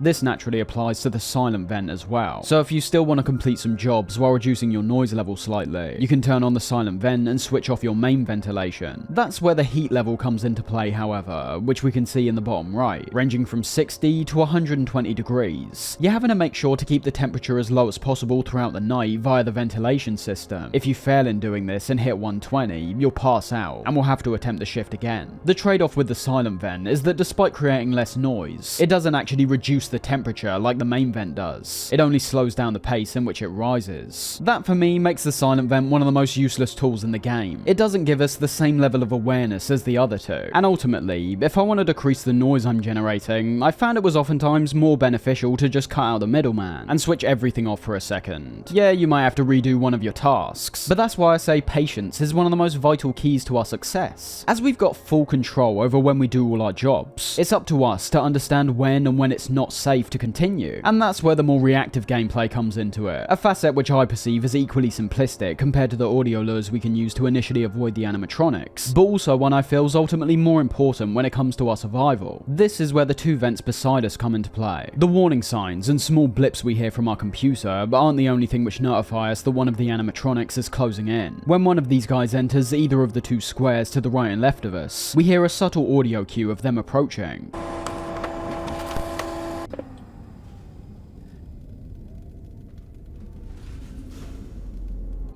This naturally applies to the silent vent as well. So if you still want to complete some jobs while reducing your noise level slightly, you can turn on the silent vent and switch off your main ventilation. That's where the heat level comes into play, however, which we can see in the bottom right, ranging from 60 to 120 degrees. You're having to make sure to keep the temperature as low as possible throughout the night via the ventilation system. If you fail in doing this and hit 120, you'll pass out and will have to attempt the shift again. The trade-off with the silent vent is that despite creating less noise, it doesn't actually reduce the temperature like the main vent does. It only slows down the pace in which it rises. That for me makes the silent vent one of the most useless tools in the game. It doesn't give us the same level of awareness as the other two. And ultimately, if I want to decrease the noise I'm generating, I found it was oftentimes more beneficial to just cut out the middleman and switch everything off for a second. Yeah, you might have to redo one of your tasks, but that's why I say patience is one of the most vital keys to our success. As we've got full control over when we do all our jobs, it's up to us to understand when and when it's not safe to continue, and that's where the more reactive gameplay comes into it, a facet which I perceive as equally simplistic compared to the audio lures we can use to initially avoid the animatronics, but also one I feel is ultimately more important when it comes to our survival. This is where the 2 vents beside us come into play. The warning signs and small blips we hear from our computer aren't the only thing which notify us that one of the animatronics is closing in. When one of these guys enters either of the 2 squares to the right and left of us, we hear a subtle audio cue of them approaching.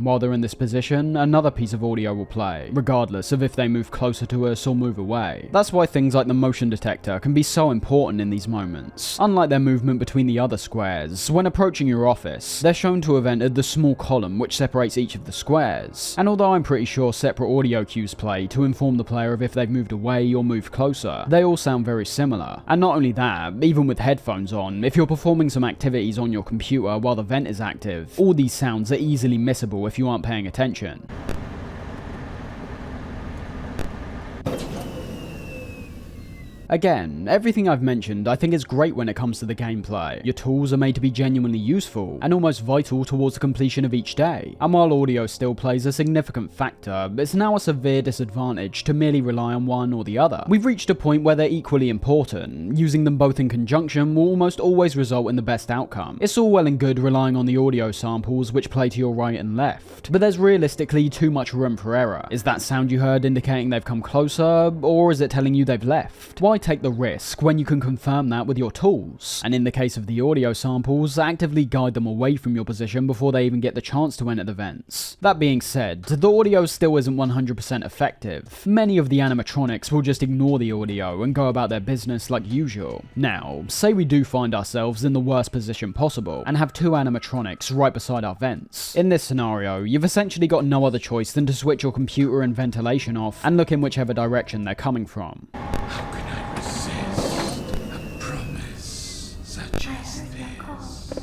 While they're in this position, another piece of audio will play, regardless of if they move closer to us or move away. That's why things like the motion detector can be so important in these moments. Unlike their movement between the other squares, when approaching your office, they're shown to have entered the small column which separates each of the squares. And although I'm pretty sure separate audio cues play to inform the player of if they've moved away or moved closer, they all sound very similar. And not only that, even with headphones on, if you're performing some activities on your computer while the vent is active, all these sounds are easily missable if you aren't paying attention. Again, everything I've mentioned I think is great when it comes to the gameplay. Your tools are made to be genuinely useful, and almost vital towards the completion of each day. And while audio still plays a significant factor, it's now a severe disadvantage to merely rely on one or the other. We've reached a point where they're equally important. Using them both in conjunction will almost always result in the best outcome. It's all well and good relying on the audio samples which play to your right and left, but there's realistically too much room for error. Is that sound you heard indicating they've come closer, or is it telling you they've left? Why take the risk when you can confirm that with your tools? And in the case of the audio samples, actively guide them away from your position before they even get the chance to enter the vents. That being said, the audio still isn't 100% effective. Many of the animatronics will just ignore the audio and go about their business like usual. Now, say we do find ourselves in the worst position possible and have two animatronics right beside our vents. In this scenario, you've essentially got no other choice than to switch your computer and ventilation off and look in whichever direction they're coming from. How can I resist a promise such as this?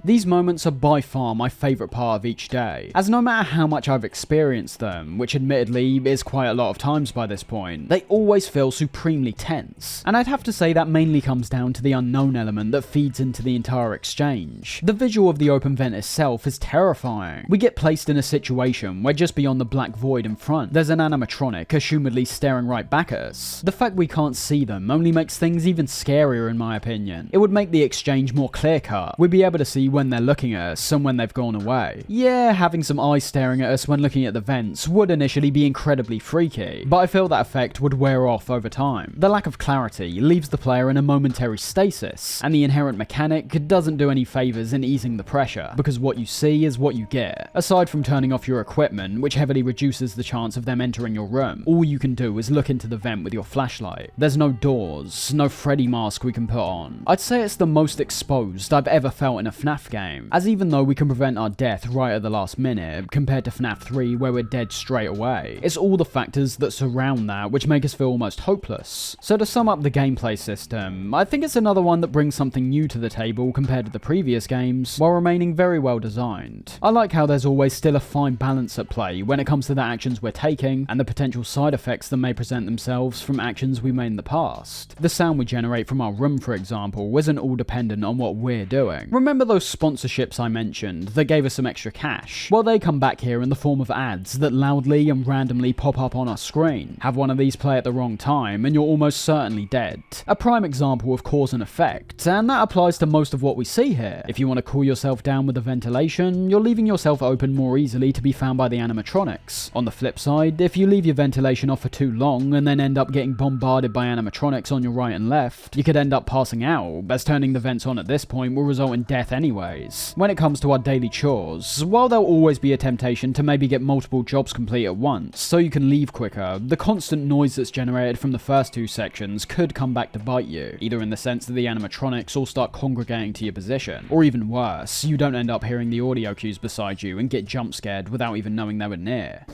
These moments are by far my favourite part of each day, as no matter how much I've experienced them, which admittedly is quite a lot of times by this point, they always feel supremely tense. And I'd have to say that mainly comes down to the unknown element that feeds into the entire exchange. The visual of the open vent itself is terrifying. We get placed in a situation where just beyond the black void in front, there's an animatronic assumedly staring right back at us. The fact we can't see them only makes things even scarier in my opinion. It would make the exchange more clear-cut. We'd be able to see when they're looking at us and when they've gone away. Yeah, having some eyes staring at us when looking at the vents would initially be incredibly freaky, but I feel that effect would wear off over time. The lack of clarity leaves the player in a momentary stasis, and the inherent mechanic doesn't do any favours in easing the pressure, because what you see is what you get. Aside from turning off your equipment, which heavily reduces the chance of them entering your room, all you can do is look into the vent with your flashlight. There's no doors, no Freddy mask we can put on. I'd say it's the most exposed I've ever felt in a Fnaf game, as even though we can prevent our death right at the last minute, compared to Fnaf 3 where we're dead straight away, it's all the factors that surround that which make us feel almost hopeless. So to sum up the gameplay system, I think it's another one that brings something new to the table compared to the previous games, while remaining very well designed. I like how there's always still a fine balance at play when it comes to the actions we're taking, and the potential side effects that may present themselves from actions we made in the past. The sound we generate from our room, for example, isn't all dependent on what we're doing. Remember those sponsorships I mentioned that gave us some extra cash? Well, they come back here in the form of ads that loudly and randomly pop up on our screen. Have one of these play at the wrong time and you're almost certainly dead. A prime example of cause and effect, and that applies to most of what we see here. If you want to cool yourself down with the ventilation, you're leaving yourself open more easily to be found by the animatronics. On the flip side, if you leave your ventilation off for too long and then end up getting bombarded by animatronics on your right and left, you could end up passing out, as turning the vents on at this point will result in death anyways. When it comes to our daily chores, while there'll always be a temptation to maybe get multiple jobs complete at once, so you can leave quicker, the constant noise that's generated from the first two sections could come back to bite you, either in the sense that the animatronics all start congregating to your position, or even worse, you don't end up hearing the audio cues beside you and get jump scared without even knowing they were near.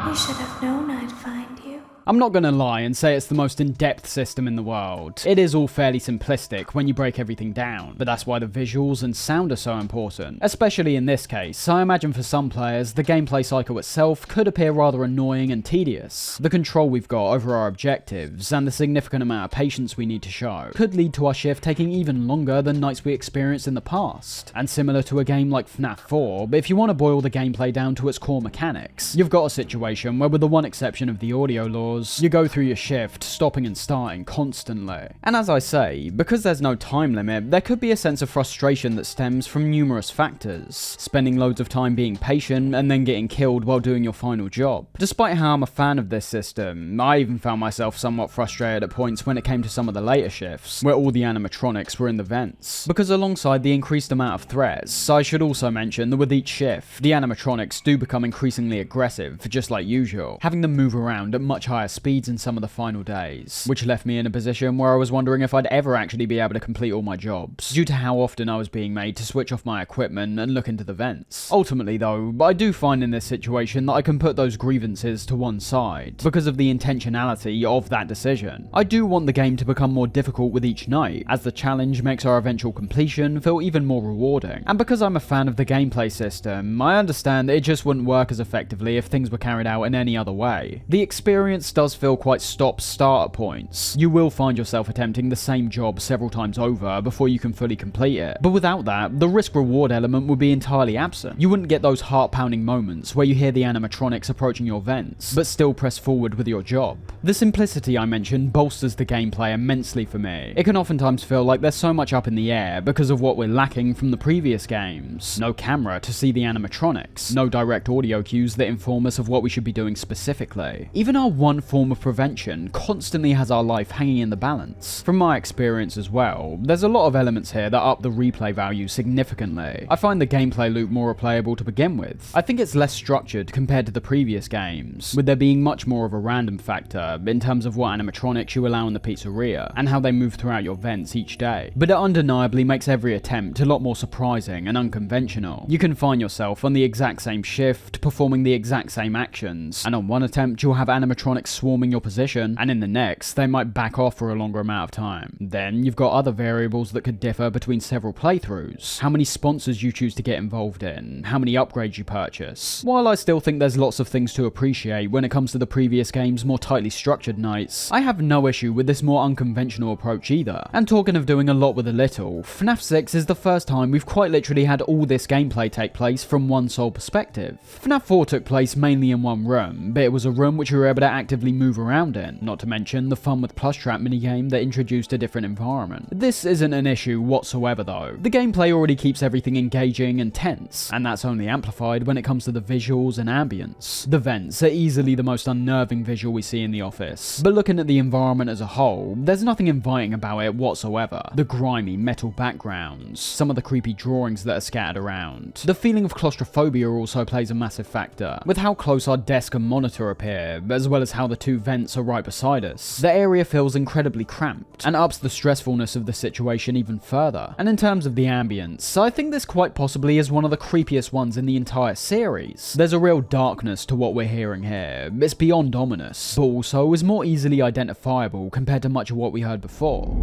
You should have known I'd find you. I'm not gonna lie and say it's the most in-depth system in the world. It is all fairly simplistic when you break everything down, but that's why the visuals and sound are so important. Especially in this case, I imagine for some players, the gameplay cycle itself could appear rather annoying and tedious. The control we've got over our objectives, and the significant amount of patience we need to show, could lead to our shift taking even longer than nights we experienced in the past. And similar to a game like Fnaf 4, but if you want to boil the gameplay down to its core mechanics, you've got a situation where, with the one exception of the audio lore, yours, you go through your shift, stopping and starting constantly. And as I say, because there's no time limit, there could be a sense of frustration that stems from numerous factors. Spending loads of time being patient and then getting killed while doing your final job. Despite how I'm a fan of this system, I even found myself somewhat frustrated at points when it came to some of the later shifts, where all the animatronics were in the vents. Because alongside the increased amount of threats, I should also mention that with each shift, the animatronics do become increasingly aggressive, just like usual, having them move around at much higher speeds in some of the final days, which left me in a position where I was wondering if I'd ever actually be able to complete all my jobs, due to how often I was being made to switch off my equipment and look into the vents. Ultimately though, I do find in this situation that I can put those grievances to one side, because of the intentionality of that decision. I do want the game to become more difficult with each night, as the challenge makes our eventual completion feel even more rewarding. And because I'm a fan of the gameplay system, I understand that it just wouldn't work as effectively if things were carried out in any other way. The experience does feel quite stop-start at points. You will find yourself attempting the same job several times over before you can fully complete it, but without that, the risk-reward element would be entirely absent. You wouldn't get those heart-pounding moments where you hear the animatronics approaching your vents, but still press forward with your job. The simplicity I mentioned bolsters the gameplay immensely for me. It can oftentimes feel like there's so much up in the air because of what we're lacking from the previous games. No camera to see the animatronics, no direct audio cues that inform us of what we should be doing specifically. Even our one form of prevention constantly has our life hanging in the balance. From my experience as well, there's a lot of elements here that up the replay value significantly. I find the gameplay loop more replayable to begin with. I think it's less structured compared to the previous games, with there being much more of a random factor in terms of what animatronics you allow in the pizzeria, and how they move throughout your vents each day. But it undeniably makes every attempt a lot more surprising and unconventional. You can find yourself on the exact same shift, performing the exact same actions, and on one attempt you'll have animatronics swarming your position, and in the next they might back off for a longer amount of time. Then you've got other variables that could differ between several playthroughs, how many sponsors you choose to get involved in, how many upgrades you purchase. While I still think there's lots of things to appreciate when it comes to the previous game's more tightly structured nights, I have no issue with this more unconventional approach either. And talking of doing a lot with a little, FNAF 6 is the first time we've quite literally had all this gameplay take place from one sole perspective. FNAF 4 took place mainly in one room, but it was a room which we were able to actively move around in, not to mention the fun with plush trap minigame that introduced a different environment. This isn't an issue whatsoever though. The gameplay already keeps everything engaging and tense, and that's only amplified when it comes to the visuals and ambience. The vents are easily the most unnerving visual we see in the office, but looking at the environment as a whole, there's nothing inviting about it whatsoever. The grimy metal backgrounds, some of the creepy drawings that are scattered around. The feeling of claustrophobia also plays a massive factor, with how close our desk and monitor appear, as well as how the two vents are right beside us. The area feels incredibly cramped, and ups the stressfulness of the situation even further. And in terms of the ambience, I think this quite possibly is one of the creepiest ones in the entire series. There's a real darkness to what we're hearing here. It's beyond ominous, but also is more easily identifiable compared to much of what we heard before.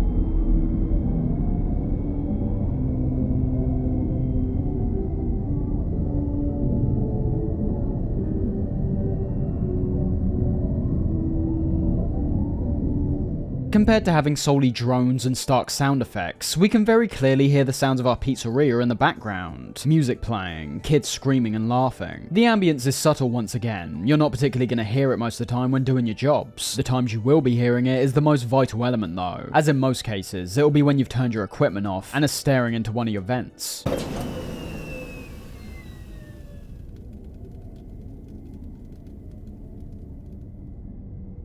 Compared to having solely drones and stark sound effects, we can very clearly hear the sounds of our pizzeria in the background. Music playing, kids screaming and laughing. The ambience is subtle once again. You're not particularly going to hear it most of the time when doing your jobs. The times you will be hearing it is the most vital element though. As in most cases, it'll be when you've turned your equipment off and are staring into one of your vents.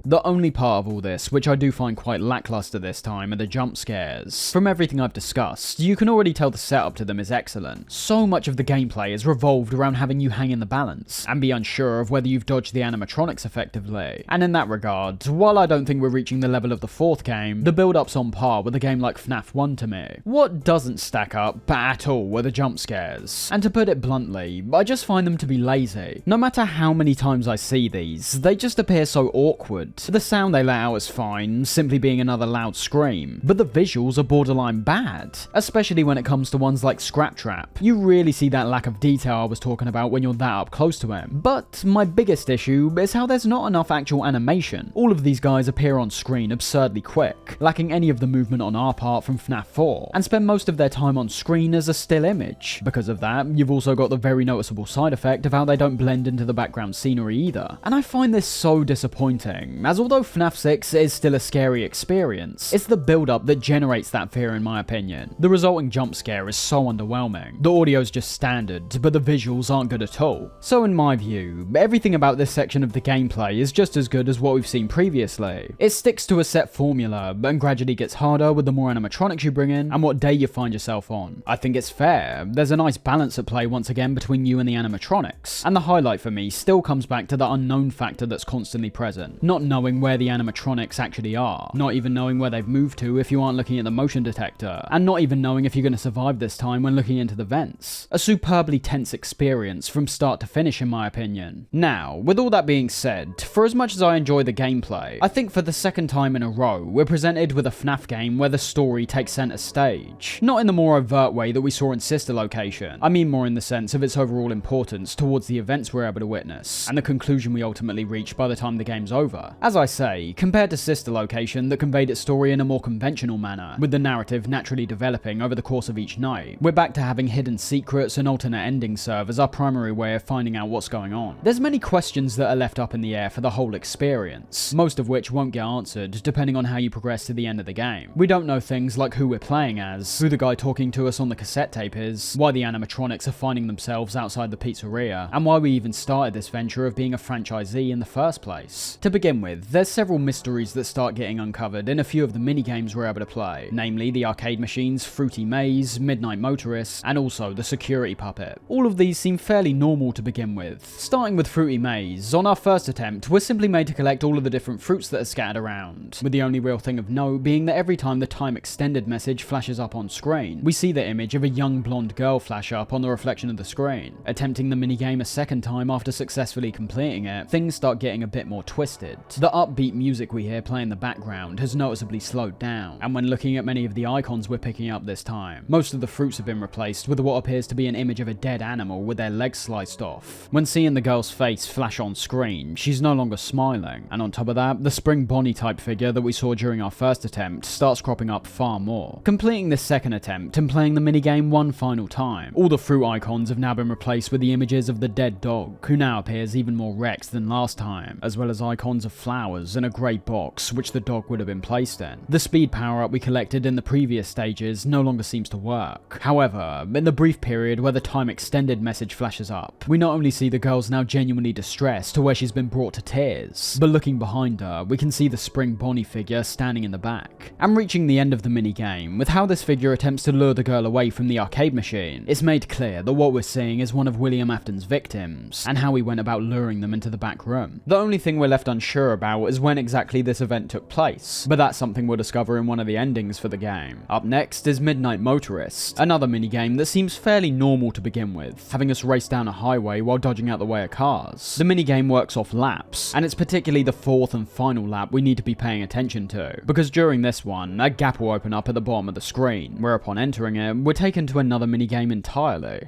The only part of all this, which I do find quite lackluster this time, are the jump scares. From everything I've discussed, you can already tell the setup to them is excellent. So much of the gameplay is revolved around having you hang in the balance, and be unsure of whether you've dodged the animatronics effectively. And in that regard, while I don't think we're reaching the level of the fourth game, the build-up's on par with a game like FNAF 1 to me. What doesn't stack up at all are the jump scares. And to put it bluntly, I just find them to be lazy. No matter how many times I see these, they just appear so awkward. The sound they let out is fine, simply being another loud scream, but the visuals are borderline bad, especially when it comes to ones like Scrap Trap. You really see that lack of detail I was talking about when you're that up close to him. But my biggest issue is how there's not enough actual animation. All of these guys appear on screen absurdly quick, lacking any of the movement on our part from FNAF 4, and spend most of their time on screen as a still image. Because of that, you've also got the very noticeable side effect of how they don't blend into the background scenery either. And I find this so disappointing, as although FNAF 6 is still a scary experience, it's the build-up that generates that fear in my opinion. The resulting jump scare is so underwhelming. The audio's just standard, but the visuals aren't good at all. So in my view, everything about this section of the gameplay is just as good as what we've seen previously. It sticks to a set formula, and gradually gets harder with the more animatronics you bring in, and what day you find yourself on. I think it's fair. There's a nice balance at play once again between you and the animatronics, and the highlight for me still comes back to the unknown factor that's constantly present. Not knowing where the animatronics actually are, not even knowing where they've moved to if you aren't looking at the motion detector, and not even knowing if you're going to survive this time when looking into the vents. A superbly tense experience from start to finish in my opinion. Now, with all that being said, for as much as I enjoy the gameplay, I think for the second time in a row, we're presented with a FNAF game where the story takes center stage. Not in the more overt way that we saw in Sister Location, I mean more in the sense of its overall importance towards the events we're able to witness, and the conclusion we ultimately reach by the time the game's over. As I say, compared to Sister Location that conveyed its story in a more conventional manner, with the narrative naturally developing over the course of each night, we're back to having hidden secrets and alternate endings serve as our primary way of finding out what's going on. There's many questions that are left up in the air for the whole experience, most of which won't get answered depending on how you progress to the end of the game. We don't know things like who we're playing as, who the guy talking to us on the cassette tape is, why the animatronics are finding themselves outside the pizzeria, and why we even started this venture of being a franchisee in the first place. To begin with, there's several mysteries that start getting uncovered in a few of the minigames we're able to play, namely the arcade machines, Fruity Maze, Midnight Motorist, and also the security puppet. All of these seem fairly normal to begin with. Starting with Fruity Maze, on our first attempt, we're simply made to collect all of the different fruits that are scattered around, with the only real thing of note being that every time the time extended message flashes up on screen, we see the image of a young blonde girl flash up on the reflection of the screen. Attempting the minigame a second time after successfully completing it, things start getting a bit more twisted. The upbeat music we hear play in the background has noticeably slowed down, and when looking at many of the icons we're picking up this time, most of the fruits have been replaced with what appears to be an image of a dead animal with their legs sliced off. When seeing the girl's face flash on screen, she's no longer smiling, and on top of that, the Spring Bonnie type figure that we saw during our first attempt starts cropping up far more. Completing this second attempt and playing the minigame one final time, all the fruit icons have now been replaced with the images of the dead dog, who now appears even more wrecked than last time, as well as icons of flowers and a grey box which the dog would have been placed in. The speed power-up we collected in the previous stages no longer seems to work. However, in the brief period where the time extended message flashes up, we not only see the girl's now genuinely distressed to where she's been brought to tears, but looking behind her, we can see the Spring Bonnie figure standing in the back. And reaching the end of the minigame, with how this figure attempts to lure the girl away from the arcade machine, it's made clear that what we're seeing is one of William Afton's victims, and how he went about luring them into the back room. The only thing we're left unsure about is when exactly this event took place, but that's something we'll discover in one of the endings for the game. Up next is Midnight Motorist, another minigame that seems fairly normal to begin with, having us race down a highway while dodging out the way of cars. The minigame works off laps, and it's particularly the fourth and final lap we need to be paying attention to, because during this one, a gap will open up at the bottom of the screen, where upon entering it, we're taken to another minigame entirely.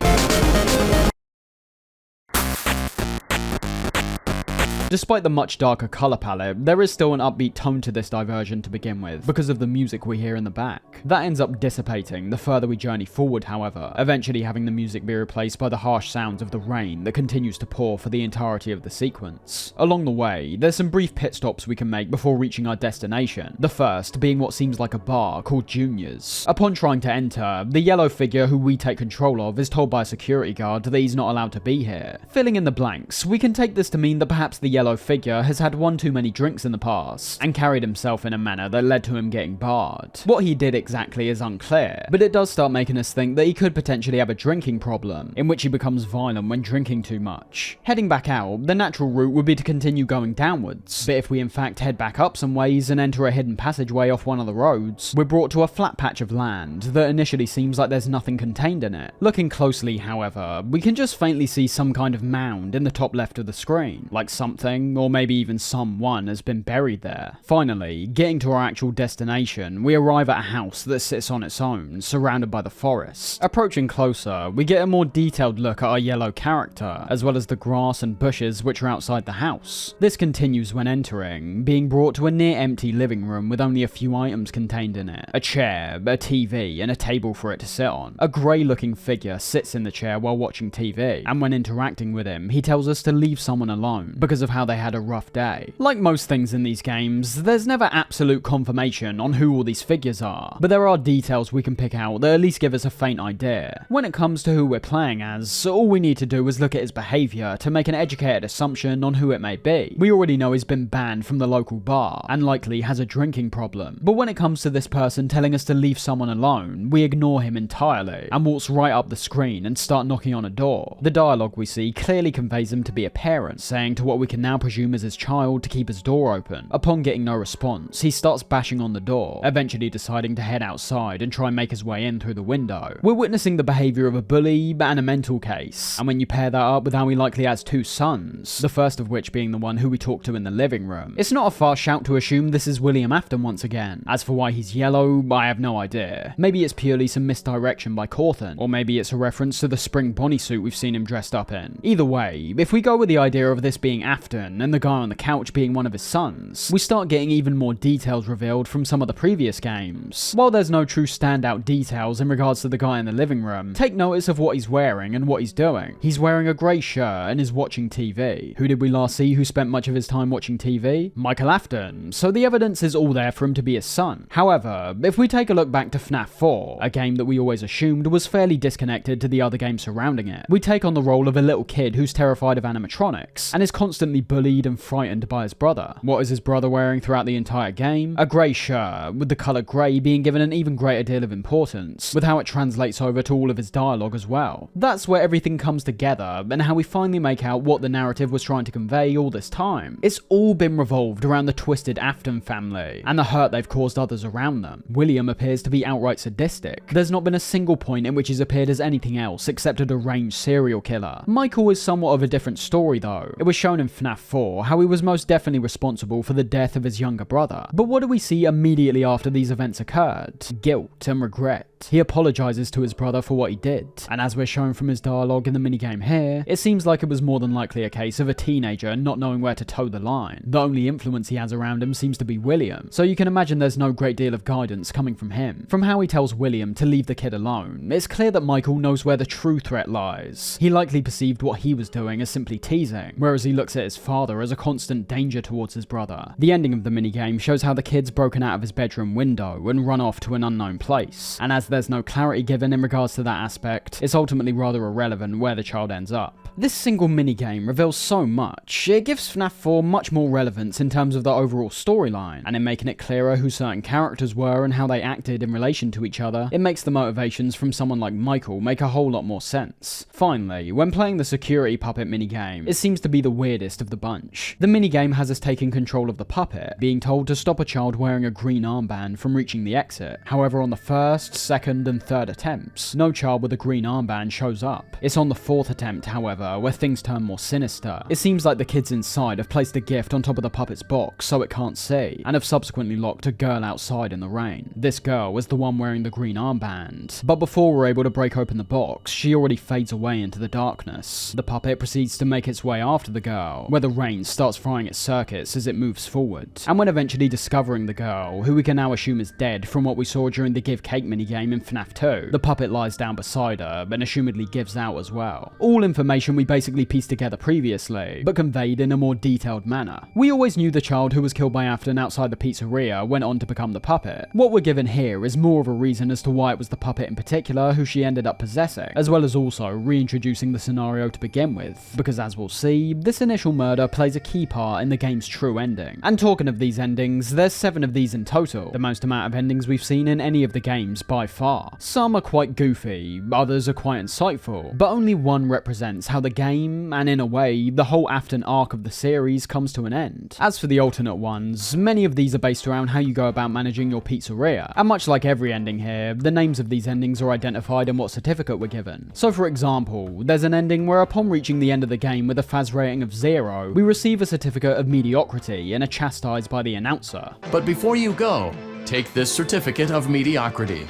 Despite the much darker colour palette, there is still an upbeat tone to this diversion to begin with, because of the music we hear in the back. That ends up dissipating the further we journey forward, however, eventually having the music be replaced by the harsh sounds of the rain that continues to pour for the entirety of the sequence. Along the way, there's some brief pit stops we can make before reaching our destination, the first being what seems like a bar called Junior's. Upon trying to enter, the yellow figure who we take control of is told by a security guard that he's not allowed to be here. Filling in the blanks, we can take this to mean that perhaps the yellow figure has had one too many drinks in the past, and carried himself in a manner that led to him getting barred. What he did exactly is unclear, but it does start making us think that he could potentially have a drinking problem, in which he becomes violent when drinking too much. Heading back out, the natural route would be to continue going downwards, but if we in fact head back up some ways and enter a hidden passageway off one of the roads, we're brought to a flat patch of land that initially seems like there's nothing contained in it. Looking closely, however, we can just faintly see some kind of mound in the top left of the screen, like something, or maybe even someone, has been buried there. Finally, getting to our actual destination, we arrive at a house that sits on its own, surrounded by the forest. Approaching closer, we get a more detailed look at our yellow character, as well as the grass and bushes which are outside the house. This continues when entering, being brought to a near-empty living room with only a few items contained in it. A chair, a TV, and a table for it to sit on. A grey-looking figure sits in the chair while watching TV, and when interacting with him, he tells us to leave someone alone because of how they had a rough day. Like most things in these games, there's never absolute confirmation on who all these figures are, but there are details we can pick out that at least give us a faint idea. When it comes to who we're playing as, all we need to do is look at his behaviour to make an educated assumption on who it may be. We already know he's been banned from the local bar, and likely has a drinking problem. But when it comes to this person telling us to leave someone alone, we ignore him entirely, and walks right up the screen and start knocking on a door. The dialogue we see clearly conveys him to be a parent, saying to what we can now presume is his child to keep his door open. Upon getting no response, he starts bashing on the door, eventually deciding to head outside and try and make his way in through the window. We're witnessing the behaviour of a bully and a mental case, and when you pair that up with how he likely has two sons, the first of which being the one who we talked to in the living room, it's not a far shout to assume this is William Afton once again. As for why he's yellow, I have no idea. Maybe it's purely some misdirection by Cawthon, or maybe it's a reference to the spring Bonnie suit we've seen him dressed up in. Either way, if we go with the idea of this being Afton and the guy on the couch being one of his sons, we start getting even more details revealed from some of the previous games. While there's no true standout details in regards to the guy in the living room, take notice of what he's wearing and what he's doing. He's wearing a grey shirt and is watching TV. Who did we last see who spent much of his time watching TV? Michael Afton, so the evidence is all there for him to be his son. However, if we take a look back to Fnaf 4, a game that we always assumed was fairly disconnected to the other games surrounding it, we take on the role of a little kid who's terrified of animatronics, and is constantly bullied and frightened by his brother. What is his brother wearing throughout the entire game? A grey shirt, with the colour grey being given an even greater deal of importance, with how it translates over to all of his dialogue as well. That's where everything comes together, and how we finally make out what the narrative was trying to convey all this time. It's all been revolved around the twisted Afton family, and the hurt they've caused others around them. William appears to be outright sadistic. There's not been a single point in which he's appeared as anything else except a deranged serial killer. Michael is somewhat of a different story though. It was shown in Fnaf 4 how he was most definitely responsible for the death of his younger brother. But what do we see immediately after these events occurred? Guilt and regret. He apologises to his brother for what he did, and as we're shown from his dialogue in the minigame here, it seems like it was more than likely a case of a teenager not knowing where to toe the line. The only influence he has around him seems to be William, so you can imagine there's no great deal of guidance coming from him. From how he tells William to leave the kid alone, it's clear that Michael knows where the true threat lies. He likely perceived what he was doing as simply teasing, whereas he looks at his father as a constant danger towards his brother. The ending of the minigame shows how the kid's broken out of his bedroom window and run off to an unknown place, and as there's no clarity given in regards to that aspect, it's ultimately rather irrelevant where the child ends up. This single minigame reveals so much. It gives Fnaf 4 much more relevance in terms of the overall storyline, and in making it clearer who certain characters were and how they acted in relation to each other, it makes the motivations from someone like Michael make a whole lot more sense. Finally, when playing the security puppet minigame, it seems to be the weirdest of the bunch. The minigame has us taking control of the puppet, being told to stop a child wearing a green armband from reaching the exit. However, on the first, second, and third attempts, no child with a green armband shows up. It's on the fourth attempt, however, where things turn more sinister. It seems like the kids inside have placed a gift on top of the puppet's box so it can't see, and have subsequently locked a girl outside in the rain. This girl was the one wearing the green armband, but before we're able to break open the box, she already fades away into the darkness. The puppet proceeds to make its way after the girl, where the rain starts frying its circuits as it moves forward, and when eventually discovering the girl, who we can now assume is dead from what we saw during the Give Cake minigame in Fnaf 2, the puppet lies down beside her and assumedly gives out as well. All information we basically pieced together previously, but conveyed in a more detailed manner. We always knew the child who was killed by Afton outside the pizzeria went on to become the puppet. What we're given here is more of a reason as to why it was the puppet in particular who she ended up possessing, as well as also reintroducing the scenario to begin with, because as we'll see, this initial murder plays a key part in the game's true ending. And talking of these endings, there's 7 of these in total, the most amount of endings we've seen in any of the games by far. Some are quite goofy, others are quite insightful, but only one represents how the game, and in a way, the whole Afton arc of the series comes to an end. As for the alternate ones, many of these are based around how you go about managing your pizzeria, and much like every ending here, the names of these endings are identified in what certificate we're given. So for example, there's an ending where upon reaching the end of the game with a FAS rating of 0, we receive a certificate of mediocrity and are chastised by the announcer. But before you go, Take this certificate of mediocrity.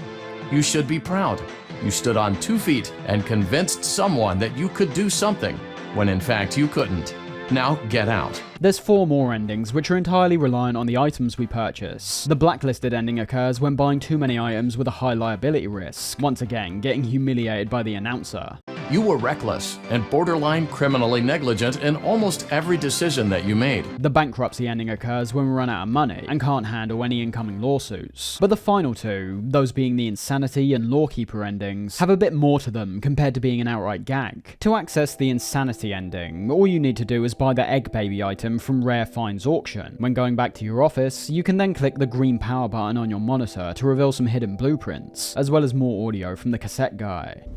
You should be proud. You stood on 2 feet and convinced someone that you could do something, when in fact you couldn't. Now get out. There's 4 more endings, which are entirely reliant on the items we purchase. The blacklisted ending occurs when buying too many items with a high liability risk, once again getting humiliated by the announcer. You were reckless and borderline criminally negligent in almost every decision that you made. The bankruptcy ending occurs when we run out of money and can't handle any incoming lawsuits. But the final 2, those being the insanity and lawkeeper endings, have a bit more to them compared to being an outright gag. To access the insanity ending, all you need to do is buy the egg baby item from Rare Finds Auction. When going back to your office, you can then click the green power button on your monitor to reveal some hidden blueprints, as well as more audio from the cassette guy.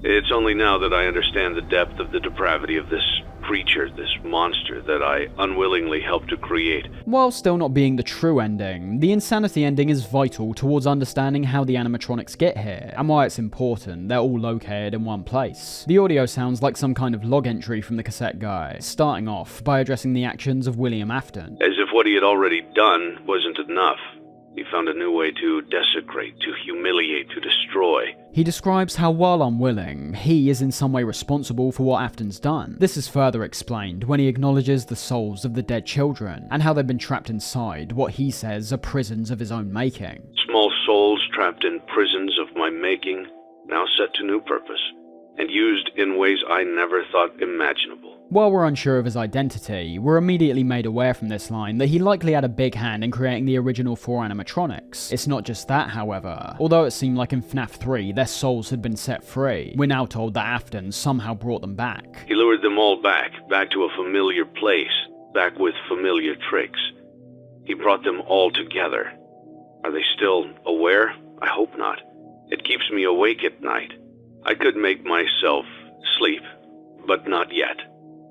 It's only now that I understand the depth of the depravity of this creature, this monster that I unwillingly helped to create. While still not being the true ending, the insanity ending is vital towards understanding how the animatronics get here, and why it's important they're all located in one place. The audio sounds like some kind of log entry from the cassette guy, starting off by addressing the actions of William Afton. As if what he had already done wasn't enough. He found a new way to desecrate, to humiliate, to destroy. He describes how, while unwilling, he is in some way responsible for what Afton's done. This is further explained when he acknowledges the souls of the dead children, and how they've been trapped inside what he says are prisons of his own making. Small souls trapped in prisons of my making, now set to new purpose, and used in ways I never thought imaginable. While we're unsure of his identity, we're immediately made aware from this line that he likely had a big hand in creating the original 4 animatronics. It's not just that, however. Although it seemed like in Fnaf 3 their souls had been set free, we're now told that Afton somehow brought them back. He lured them all back to a familiar place, back with familiar tricks. He brought them all together. Are they still aware? I hope not. It keeps me awake at night. I could make myself sleep, but not yet.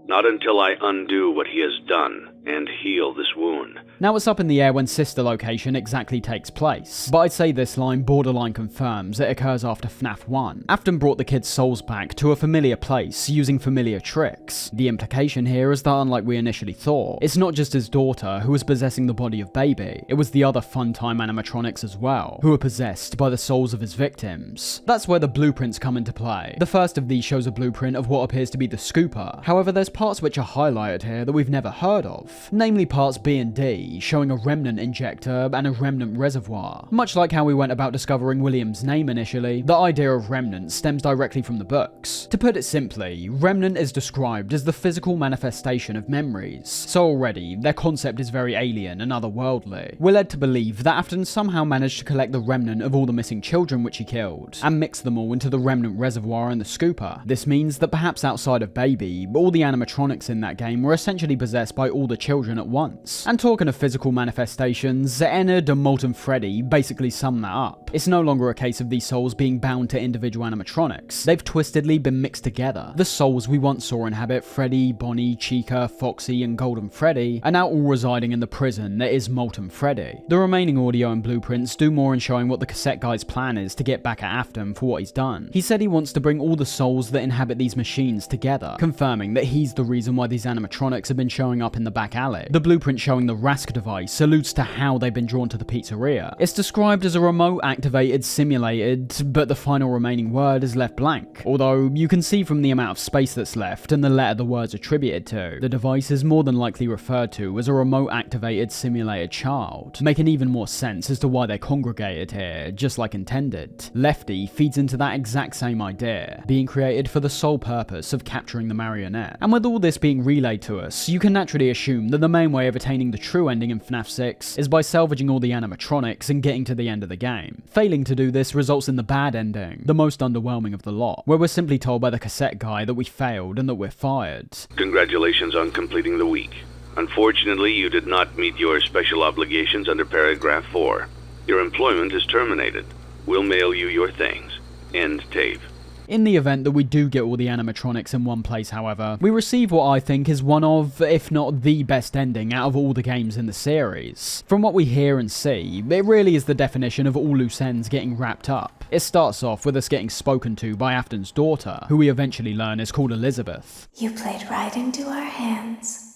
Not until I undo what he has done and heal this wound. Now it's up in the air when sister location exactly takes place, but I'd say this line borderline confirms it occurs after Fnaf 1. Afton brought the kids' souls back to a familiar place using familiar tricks. The implication here is that, unlike we initially thought, it's not just his daughter who was possessing the body of Baby, it was the other Funtime animatronics as well, who were possessed by the souls of his victims. That's where the blueprints come into play. The first of these shows a blueprint of what appears to be the scooper. However, there's parts which are highlighted here that we've never heard of. Namely parts B and D, showing a remnant injector and a remnant reservoir. Much like how we went about discovering William's name initially, the idea of remnant stems directly from the books. To put it simply, remnant is described as the physical manifestation of memories, so already their concept is very alien and otherworldly. We're led to believe that Afton somehow managed to collect the remnant of all the missing children which he killed, and mix them all into the remnant reservoir and the scooper. This means that perhaps outside of Baby, all the animatronics in that game were essentially possessed by all the children at once. And talking of physical manifestations, Ennard and Molten Freddy basically sum that up. It's no longer a case of these souls being bound to individual animatronics. They've twistedly been mixed together. The souls we once saw inhabit Freddy, Bonnie, Chica, Foxy, and Golden Freddy are now all residing in the prison that is Molten Freddy. The remaining audio and blueprints do more in showing what the cassette guy's plan is to get back at Afton for what he's done. He said he wants to bring all the souls that inhabit these machines together, confirming that he's the reason why these animatronics have been showing up in the back alley. The blueprint showing the Rask device alludes to how they've been drawn to the pizzeria. It's described as a remote activated simulated, but the final remaining word is left blank. Although you can see from the amount of space that's left and the letter the word's attributed to, the device is more than likely referred to as a remote activated simulated child, making even more sense as to why they congregated here, just like intended. Lefty feeds into that exact same idea, being created for the sole purpose of capturing the marionette. And with all this being relayed to us, you can naturally assume that the main way of attaining the true ending in Fnaf 6 is by salvaging all the animatronics and getting to the end of the game. Failing to do this results in the bad ending, the most underwhelming of the lot, where we're simply told by the cassette guy that we failed and that we're fired. Congratulations on completing the week. Unfortunately, you did not meet your special obligations under paragraph 4. Your employment is terminated. We'll mail you your things. End tape. In the event that we do get all the animatronics in one place, however, we receive what I think is one of, if not the best ending out of all the games in the series. From what we hear and see, it really is the definition of all loose ends getting wrapped up. It starts off with us getting spoken to by Afton's daughter, who we eventually learn is called Elizabeth. You played right into our hands.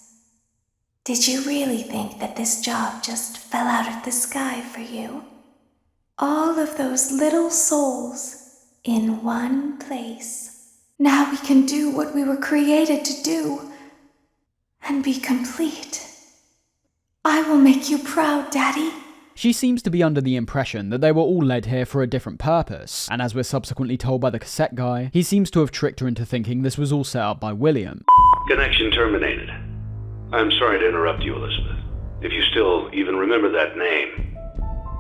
Did you really think that this job just fell out of the sky for you? All of those little souls in one place. Now we can do what we were created to do and be complete. I will make you proud, Daddy. She seems to be under the impression that they were all led here for a different purpose, and as we're subsequently told by the cassette guy, he seems to have tricked her into thinking this was all set up by William. Connection terminated. I'm sorry to interrupt you, Elizabeth, if you still even remember that name.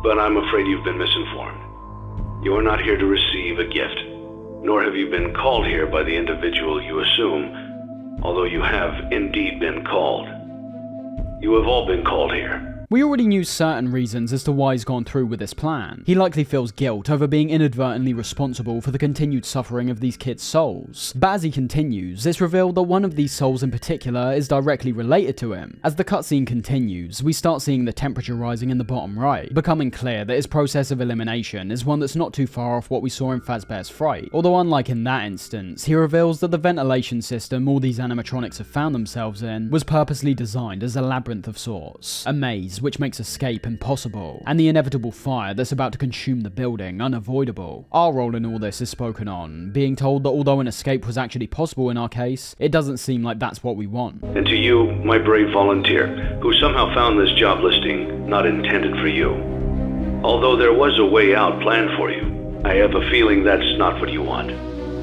But I'm afraid you've been misinformed. You are not here to receive a gift, nor have you been called here by the individual you assume, although you have indeed been called. You have all been called here. We already knew certain reasons as to why he's gone through with this plan. He likely feels guilt over being inadvertently responsible for the continued suffering of these kids' souls. But as he continues, it's revealed that one of these souls in particular is directly related to him. As the cutscene continues, we start seeing the temperature rising in the bottom right, becoming clear that his process of elimination is one that's not too far off what we saw in Fazbear's Fright. Although unlike in that instance, he reveals that the ventilation system all these animatronics have found themselves in was purposely designed as a labyrinth of sorts. A maze which makes escape impossible, and the inevitable fire that's about to consume the building unavoidable. Our role in all this is spoken on, being told that although an escape was actually possible in our case, it doesn't seem like that's what we want. And to you, my brave volunteer, who somehow found this job listing not intended for you. Although there was a way out planned for you, I have a feeling that's not what you want.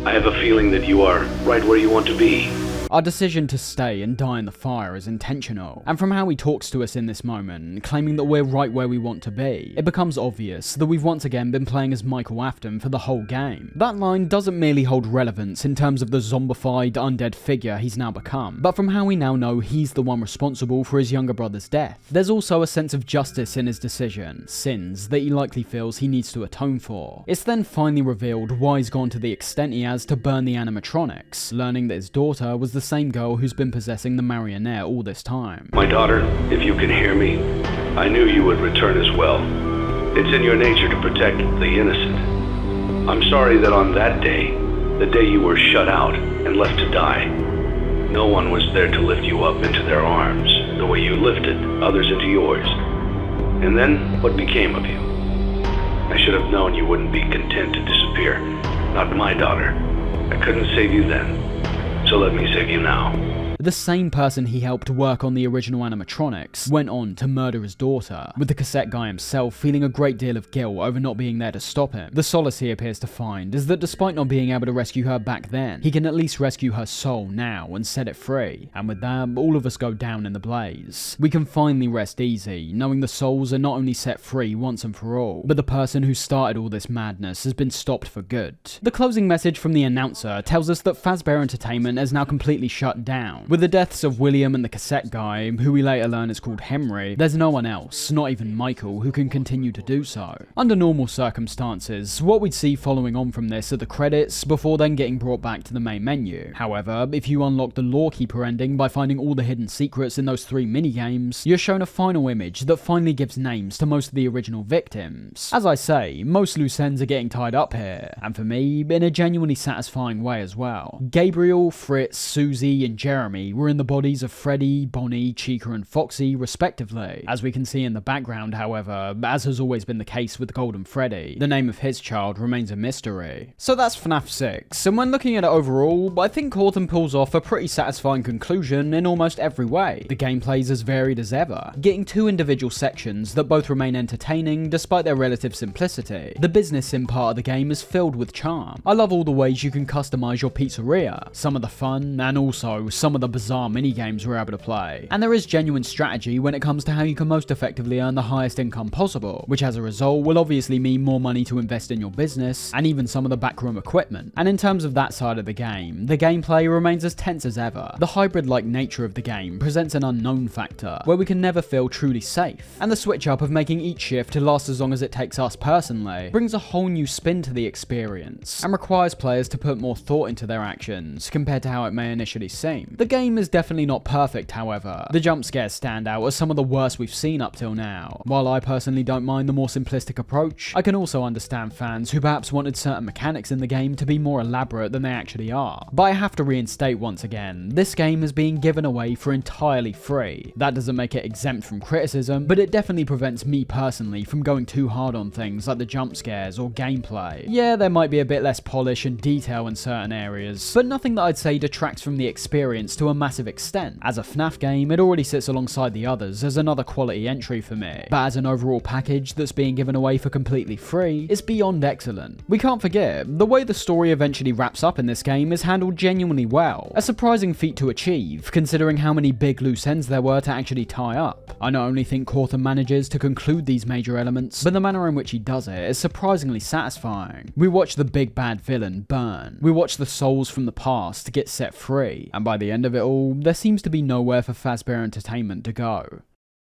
I have a feeling that you are right where you want to be. Our decision to stay and die in the fire is intentional, and from how he talks to us in this moment, claiming that we're right where we want to be, it becomes obvious that we've once again been playing as Michael Afton for the whole game. That line doesn't merely hold relevance in terms of the zombified, undead figure he's now become, but from how we now know he's the one responsible for his younger brother's death. There's also a sense of justice in his decision, sins that he likely feels he needs to atone for. It's then finally revealed why he's gone to the extent he has to burn the animatronics, learning that his daughter was the same girl who's been possessing the marionette all this time. My daughter, if you can hear me, I knew you would return as well. It's in your nature to protect the innocent. I'm sorry that on that day, the day you were shut out and left to die, no one was there to lift you up into their arms the way you lifted others into yours. And then, what became of you? I should have known you wouldn't be content to disappear. Not my daughter. I couldn't save you then. So let me save you now. The same person he helped work on the original animatronics went on to murder his daughter, with the cassette guy himself feeling a great deal of guilt over not being there to stop him. The solace he appears to find is that despite not being able to rescue her back then, he can at least rescue her soul now and set it free, and with that, all of us go down in the blaze. We can finally rest easy, knowing the souls are not only set free once and for all, but the person who started all this madness has been stopped for good. The closing message from the announcer tells us that Fazbear Entertainment is now completely shut down. With the deaths of William and the cassette guy, who we later learn is called Henry, there's no one else, not even Michael, who can continue to do so. Under normal circumstances, what we'd see following on from this are the credits, before then getting brought back to the main menu. However, if you unlock the Lawkeeper ending by finding all the hidden secrets in those 3 minigames, you're shown a final image that finally gives names to most of the original victims. As I say, most loose ends are getting tied up here, and for me, in a genuinely satisfying way as well. Gabriel, Fritz, Susie, and Jeremy were in the bodies of Freddy, Bonnie, Chica, and Foxy, respectively. As we can see in the background, however, as has always been the case with Golden Freddy, the name of his child remains a mystery. So that's FNAF 6, and when looking at it overall, I think Autumn pulls off a pretty satisfying conclusion in almost every way. The gameplay's as varied as ever, getting 2 individual sections that both remain entertaining despite their relative simplicity. The business sim part of the game is filled with charm. I love all the ways you can customize your pizzeria, some of the fun, and also some of the bizarre minigames we're able to play. And there is genuine strategy when it comes to how you can most effectively earn the highest income possible, which as a result will obviously mean more money to invest in your business, and even some of the backroom equipment. And in terms of that side of the gameplay remains as tense as ever. The hybrid-like nature of the game presents an unknown factor, where we can never feel truly safe. And the switch up of making each shift to last as long as it takes us personally brings a whole new spin to the experience, and requires players to put more thought into their actions, compared to how it may initially seem. The game game is definitely not perfect, however. The jump scares stand out as some of the worst we've seen up till now. While I personally don't mind the more simplistic approach, I can also understand fans who perhaps wanted certain mechanics in the game to be more elaborate than they actually are. But I have to reinstate once again, this game is being given away for entirely free. That doesn't make it exempt from criticism, but it definitely prevents me personally from going too hard on things like the jump scares or gameplay. Yeah, there might be a bit less polish and detail in certain areas, but nothing that I'd say detracts from the experience to a massive extent. As a FNAF game, it already sits alongside the others as another quality entry for me, but as an overall package that's being given away for completely free, it's beyond excellent. We can't forget, the way the story eventually wraps up in this game is handled genuinely well, a surprising feat to achieve considering how many big loose ends there were to actually tie up. I not only think Cawthon manages to conclude these major elements, but the manner in which he does it is surprisingly satisfying. We watch the big bad villain burn, we watch the souls from the past get set free, and by the end of it all, there seems to be nowhere for Fazbear Entertainment to go.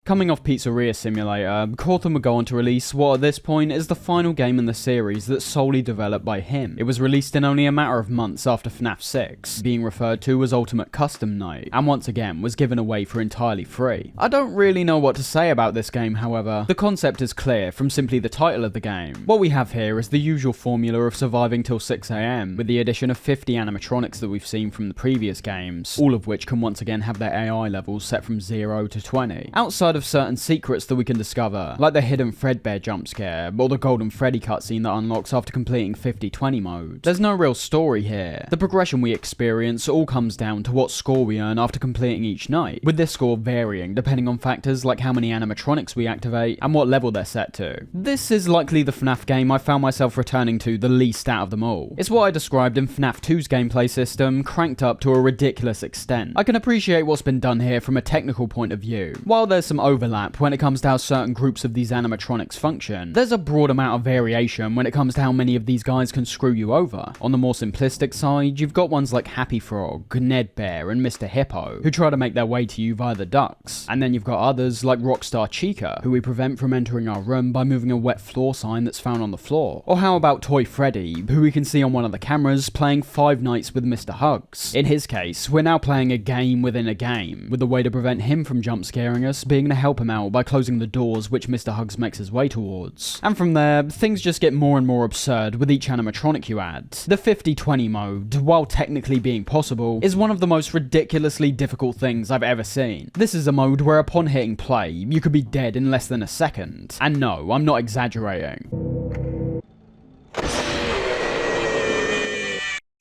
Coming off Pizzeria Simulator, Cawthon would go on to release what at this point is the final game in the series that's solely developed by him. It was released in only a matter of months after Fnaf 6, being referred to as Ultimate Custom Night, and once again was given away for entirely free. I don't really know what to say about this game, however. The concept is clear from simply the title of the game. What we have here is the usual formula of surviving till 6 AM, with the addition of 50 animatronics that we've seen from the previous games, all of which can once again have their AI levels set from 0 to 20. Outside of certain secrets that we can discover, like the hidden Fredbear jump scare, or the golden Freddy cutscene that unlocks after completing 50/20 mode. There's no real story here. The progression we experience all comes down to what score we earn after completing each night, with this score varying depending on factors like how many animatronics we activate and what level they're set to. This is likely the FNAF game I found myself returning to the least out of them all. It's what I described in FNAF 2's gameplay system, cranked up to a ridiculous extent. I can appreciate what's been done here from a technical point of view. While there's some overlap when it comes to how certain groups of these animatronics function, there's a broad amount of variation when it comes to how many of these guys can screw you over. On the more simplistic side, you've got ones like Happy Frog, Ned Bear, and Mr. Hippo, who try to make their way to you via the ducts. And then you've got others like Rockstar Chica, who we prevent from entering our room by moving a wet floor sign that's found on the floor. Or how about Toy Freddy, who we can see on one of the cameras playing Five Nights with Mr. Hugs. In his case, we're now playing a game within a game, with the way to prevent him from jump scaring us being to help him out by closing the doors which Mr. Hugs makes his way towards. And from there, things just get more and more absurd with each animatronic you add. The 50/20 mode, while technically being possible, is one of the most ridiculously difficult things I've ever seen. This is a mode where upon hitting play, you could be dead in less than a second. And no, I'm not exaggerating.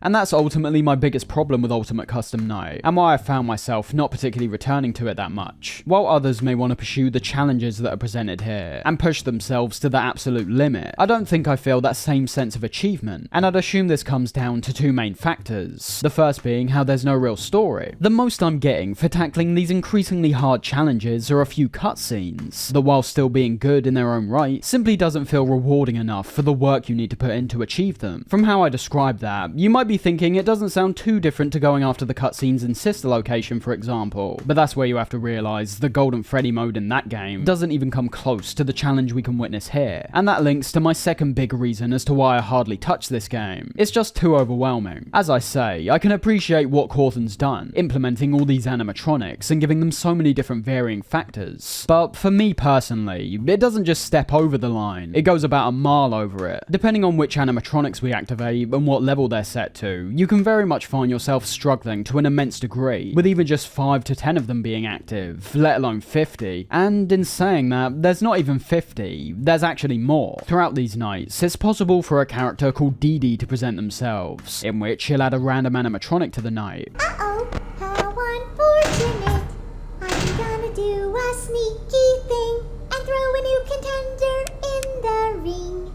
And that's ultimately my biggest problem with Ultimate Custom Night, and why I found myself not particularly returning to it that much. While others may want to pursue the challenges that are presented here, and push themselves to the absolute limit, I don't think I feel that same sense of achievement, and I'd assume this comes down to two main factors. The first being how there's no real story. The most I'm getting for tackling these increasingly hard challenges are a few cutscenes, that while still being good in their own right, simply doesn't feel rewarding enough for the work you need to put in to achieve them. From how I describe that, you might be thinking it doesn't sound too different to going after the cutscenes in Sister Location, for example, but that's where you have to realise the Golden Freddy mode in that game doesn't even come close to the challenge we can witness here, and that links to my second big reason as to why I hardly touch this game. It's just too overwhelming. As I say, I can appreciate what Cawthon's done, implementing all these animatronics and giving them so many different varying factors, but for me personally, it doesn't just step over the line, it goes about a mile over it. Depending on which animatronics we activate and what level they're set to, you can very much find yourself struggling to an immense degree, with even just 5 to 10 of them being active, let alone 50. And in saying that, there's not even 50, there's actually more. Throughout these nights, it's possible for a character called Dee Dee to present themselves, in which he'll add a random animatronic to the night. Uh-oh, how unfortunate. I'm gonna do a sneaky thing and throw a new contender in the ring.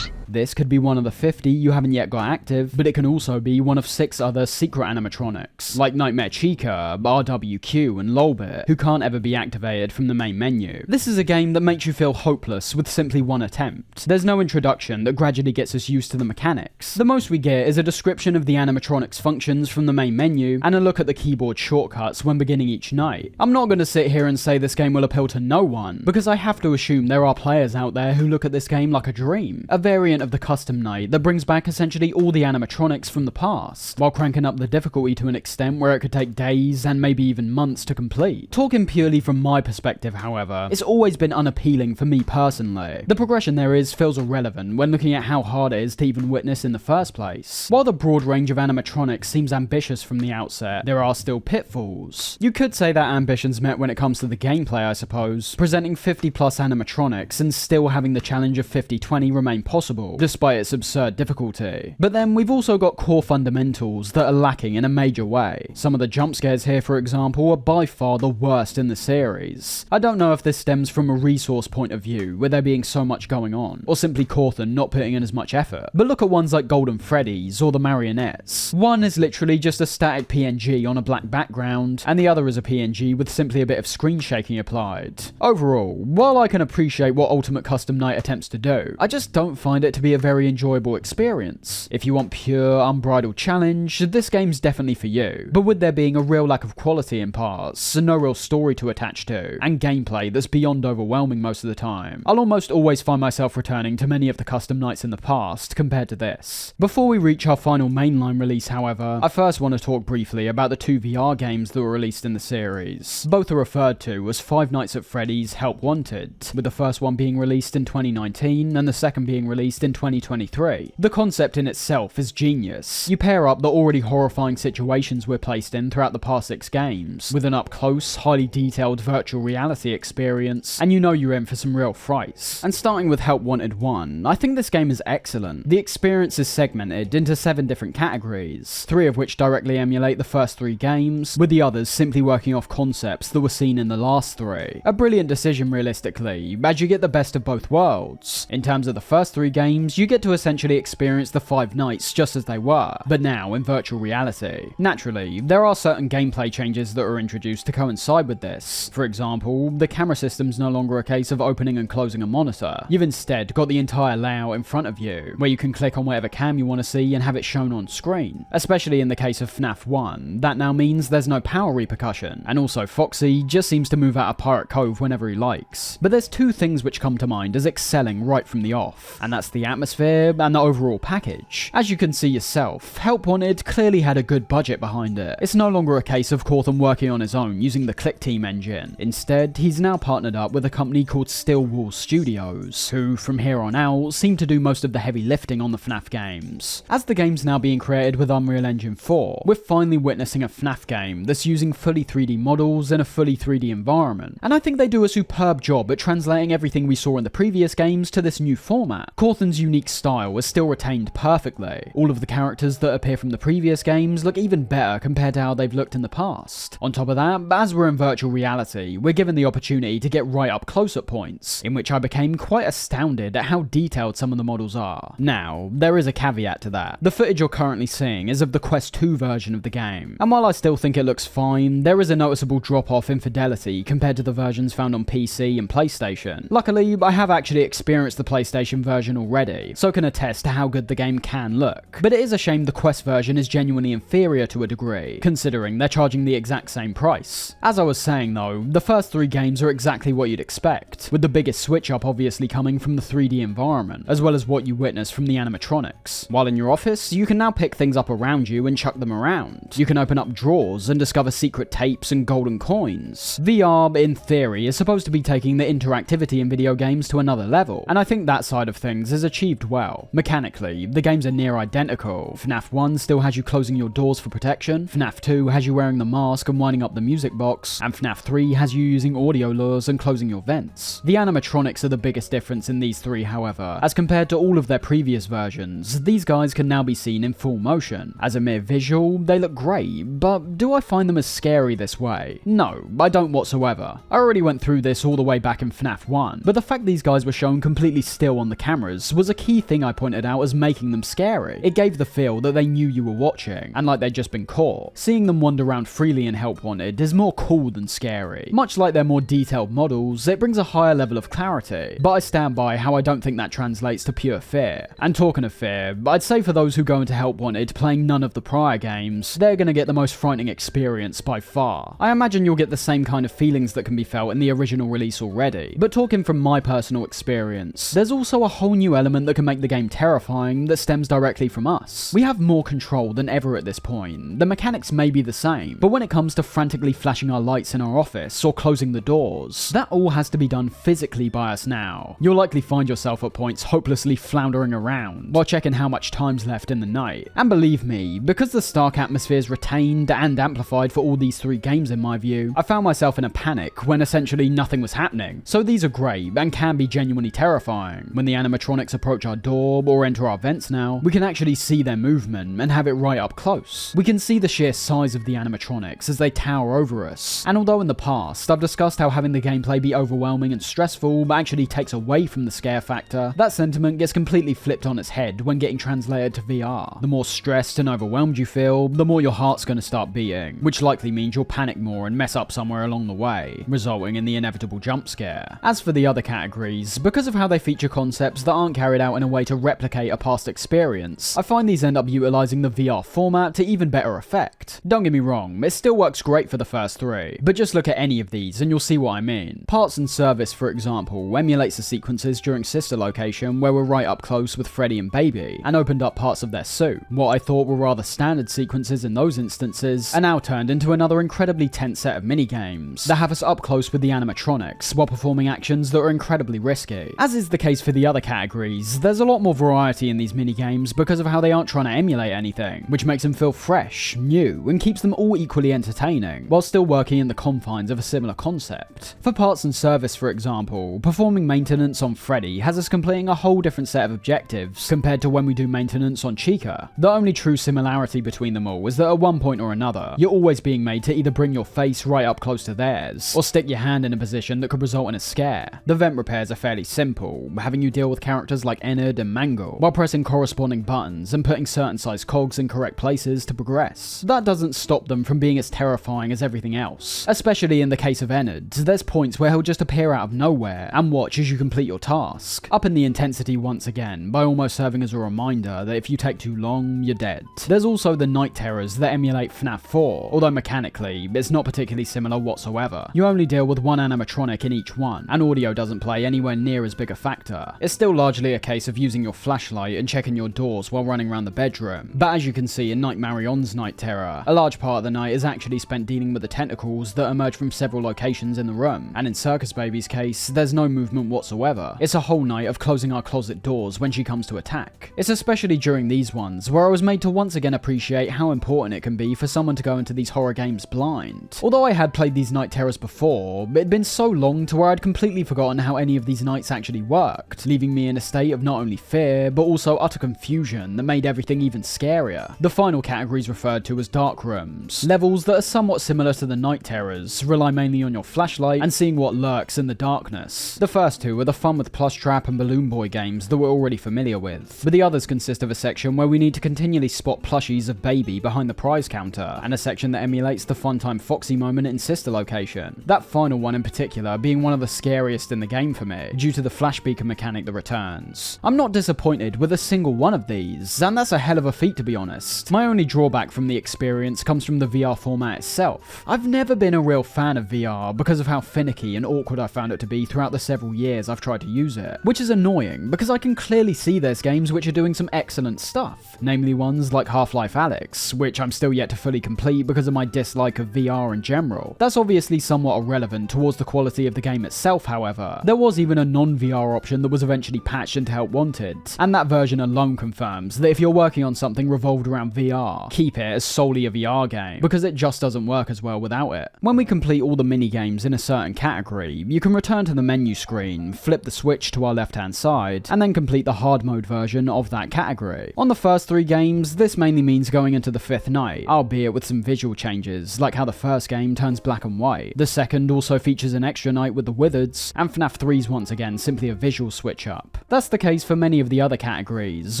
This could be one of the 50 you haven't yet got active, but it can also be one of 6 other secret animatronics, like Nightmare Chica, RWQ, and Lolbit, who can't ever be activated from the main menu. This is a game that makes you feel hopeless with simply one attempt. There's no introduction that gradually gets us used to the mechanics. The most we get is a description of the animatronics functions from the main menu, and a look at the keyboard shortcuts when beginning each night. I'm not going to sit here and say this game will appeal to no one, because I have to assume there are players out there who look at this game like a dream, a variant of the custom night that brings back essentially all the animatronics from the past, while cranking up the difficulty to an extent where it could take days and maybe even months to complete. Talking purely from my perspective, however, it's always been unappealing for me personally. The progression there is feels irrelevant when looking at how hard it is to even witness in the first place. While the broad range of animatronics seems ambitious from the outset, there are still pitfalls. You could say that ambition's met when it comes to the gameplay, I suppose, presenting 50 plus animatronics and still having the challenge of 50-20 remain possible, despite its absurd difficulty. But then we've also got core fundamentals that are lacking in a major way. Some of the jump scares here, for example, are by far the worst in the series. I don't know if this stems from a resource point of view, with there being so much going on, or simply Cawthon not putting in as much effort, but look at ones like Golden Freddy's or the marionettes. One is literally just a static PNG on a black background, and the other is a PNG with simply a bit of screen shaking applied. Overall, while I can appreciate what Ultimate Custom Night attempts to do, I just don't find it to be a very enjoyable experience. If you want pure, unbridled challenge, this game's definitely for you, but with there being a real lack of quality in parts, no real story to attach to, and gameplay that's beyond overwhelming most of the time, I'll almost always find myself returning to many of the custom nights in the past compared to this. Before we reach our final mainline release, however, I first want to talk briefly about the two VR games that were released in the series. Both are referred to as Five Nights at Freddy's Help Wanted, with the first one being released in 2019 and the second being released in 2023. The concept in itself is genius. You pair up the already horrifying situations we're placed in throughout the past 6 games, with an up-close, highly detailed virtual reality experience, and you know you're in for some real frights. And starting with Help Wanted 1, I think this game is excellent. The experience is segmented into 7 different categories, 3 of which directly emulate the first 3 games, with the others simply working off concepts that were seen in the last 3. A brilliant decision realistically, as you get the best of both worlds. In terms of the first 3 games, you get to essentially experience the 5 nights just as they were, but now in virtual reality. Naturally, there are certain gameplay changes that are introduced to coincide with this. For example, the camera system's no longer a case of opening and closing a monitor. You've instead got the entire layout in front of you, where you can click on whatever cam you want to see and have it shown on screen. Especially in the case of Fnaf 1, that now means there's no power repercussion, and also Foxy just seems to move out of Pirate Cove whenever he likes. But there's 2 things which come to mind as excelling right from the off, and that's the atmosphere and the overall package. As you can see yourself, Help Wanted clearly had a good budget behind it. It's no longer a case of Cawthon working on his own using the Click Team engine. Instead, he's now partnered up with a company called Steel Wool Studios, who from here on out seem to do most of the heavy lifting on the FNAF games. As the game's now being created with Unreal Engine 4, we're finally witnessing a FNAF game that's using fully 3D models in a fully 3D environment, and I think they do a superb job at translating everything we saw in the previous games to this new format. Cawthon's unique style is still retained perfectly. All of the characters that appear from the previous games look even better compared to how they've looked in the past. On top of that, as we're in virtual reality, we're given the opportunity to get right up close at points, in which I became quite astounded at how detailed some of the models are. Now, there is a caveat to that. The footage you're currently seeing is of the Quest 2 version of the game, and while I still think it looks fine, there is a noticeable drop-off in fidelity compared to the versions found on PC and PlayStation. Luckily, I have actually experienced the PlayStation version already, so I can attest to how good the game can look. But it is a shame the Quest version is genuinely inferior to a degree, considering they're charging the exact same price. As I was saying though, the first 3 games are exactly what you'd expect, with the biggest switch up obviously coming from the 3D environment, as well as what you witness from the animatronics. While in your office, you can now pick things up around you and chuck them around. You can open up drawers and discover secret tapes and golden coins. VR, in theory, is supposed to be taking the interactivity in video games to another level, and I think that side of things is achieved well. Mechanically, the games are near identical. FNAF 1 still has you closing your doors for protection, FNAF 2 has you wearing the mask and winding up the music box, and FNAF 3 has you using audio lures and closing your vents. The animatronics are the biggest difference in these 3, however. As compared to all of their previous versions, these guys can now be seen in full motion. As a mere visual, they look great, but do I find them as scary this way? No, I don't whatsoever. I already went through this all the way back in FNAF 1, but the fact these guys were shown completely still on the cameras was a key thing I pointed out as making them scary. It gave the feel that they knew you were watching, and like they'd just been caught. Seeing them wander around freely in Help Wanted is more cool than scary. Much like their more detailed models, it brings a higher level of clarity, but I stand by how I don't think that translates to pure fear. And talking of fear, I'd say for those who go into Help Wanted playing none of the prior games, they're gonna get the most frightening experience by far. I imagine you'll get the same kind of feelings that can be felt in the original release already, but talking from my personal experience, there's also a whole new element element that can make the game terrifying that stems directly from us. We have more control than ever at this point. The mechanics may be the same, but when it comes to frantically flashing our lights in our office or closing the doors, that all has to be done physically by us now. You'll likely find yourself at points hopelessly floundering around while checking how much time's left in the night. And believe me, because the stark atmosphere is retained and amplified for all these 3 games in my view, I found myself in a panic when essentially nothing was happening. So these are great and can be genuinely terrifying. When the animatronics approach our door or enter our vents now, we can actually see their movement and have it right up close. We can see the sheer size of the animatronics as they tower over us. And although in the past I've discussed how having the gameplay be overwhelming and stressful actually takes away from the scare factor, that sentiment gets completely flipped on its head when getting translated to VR. The more stressed and overwhelmed you feel, the more your heart's going to start beating, which likely means you'll panic more and mess up somewhere along the way, resulting in the inevitable jump scare. As for the other categories, because of how they feature concepts that aren't carried out in a way to replicate a past experience, I find these end up utilizing the VR format to even better effect. Don't get me wrong, it still works great for the first 3, but just look at any of these and you'll see what I mean. Parts and Service, for example, emulates the sequences during Sister Location where we're right up close with Freddy and Baby, and opened up parts of their suit. What I thought were rather standard sequences in those instances are now turned into another incredibly tense set of minigames that have us up close with the animatronics while performing actions that are incredibly risky. As is the case for the other categories, there's a lot more variety in these minigames because of how they aren't trying to emulate anything, which makes them feel fresh, new, and keeps them all equally entertaining, while still working in the confines of a similar concept. For Parts and Service, for example, performing maintenance on Freddy has us completing a whole different set of objectives compared to when we do maintenance on Chica. The only true similarity between them all is that at one point or another, you're always being made to either bring your face right up close to theirs, or stick your hand in a position that could result in a scare. The vent repairs are fairly simple, having you deal with characters like Ennard and Mangle, while pressing corresponding buttons and putting certain size cogs in correct places to progress. That doesn't stop them from being as terrifying as everything else, especially in the case of Ennard. There's points where he'll just appear out of nowhere and watch as you complete your task, upping the intensity once again by almost serving as a reminder that if you take too long, you're dead. There's also the night terrors that emulate Fnaf 4, although mechanically, it's not particularly similar whatsoever. You only deal with one animatronic in each one, and audio doesn't play anywhere near as big a factor. It's still largely a case of using your flashlight and checking your doors while running around the bedroom, but as you can see in Night Marion's Night Terror, a large part of the night is actually spent dealing with the tentacles that emerge from several locations in the room, and in Circus Baby's case, there's no movement whatsoever. It's a whole night of closing our closet doors when she comes to attack. It's especially during these ones where I was made to once again appreciate how important it can be for someone to go into these horror games blind. Although I had played these night terrors before, it'd been so long to where I'd completely forgotten how any of these nights actually worked, leaving me in a state of not only fear, but also utter confusion that made everything even scarier. The final category is referred to as dark rooms. Levels that are somewhat similar to the night terrors, rely mainly on your flashlight and seeing what lurks in the darkness. The first two are the fun with Plush Trap and Balloon Boy games that we're already familiar with, but the others consist of a section where we need to continually spot plushies of Baby behind the prize counter, and a section that emulates the Funtime Foxy moment in Sister Location. That final one in particular being one of the scariest in the game for me, due to the flash beacon mechanic that returns. I'm not disappointed with a single one of these, and that's a hell of a feat to be honest. My only drawback from the experience comes from the VR format itself. I've never been a real fan of VR because of how finicky and awkward I found it to be throughout the several years I've tried to use it, which is annoying because I can clearly see there's games which are doing some excellent stuff, namely ones like Half-Life Alyx, which I'm still yet to fully complete because of my dislike of VR in general. That's obviously somewhat irrelevant towards the quality of the game itself, however. There was even a non-VR option that was eventually patched into Help Wanted, and that version alone confirms that if you're working on something revolved around VR, keep it as solely a VR game, because it just doesn't work as well without it. When we complete all the mini-games in a certain category, you can return to the menu screen, flip the switch to our left-hand side, and then complete the hard mode version of that category. On the first 3 games, this mainly means going into the 5th night, albeit with some visual changes, like how the first game turns black and white. The second also features an extra night with the Wizards, and FNAF 3's once again simply a visual switch up. That's the case for many of the other categories,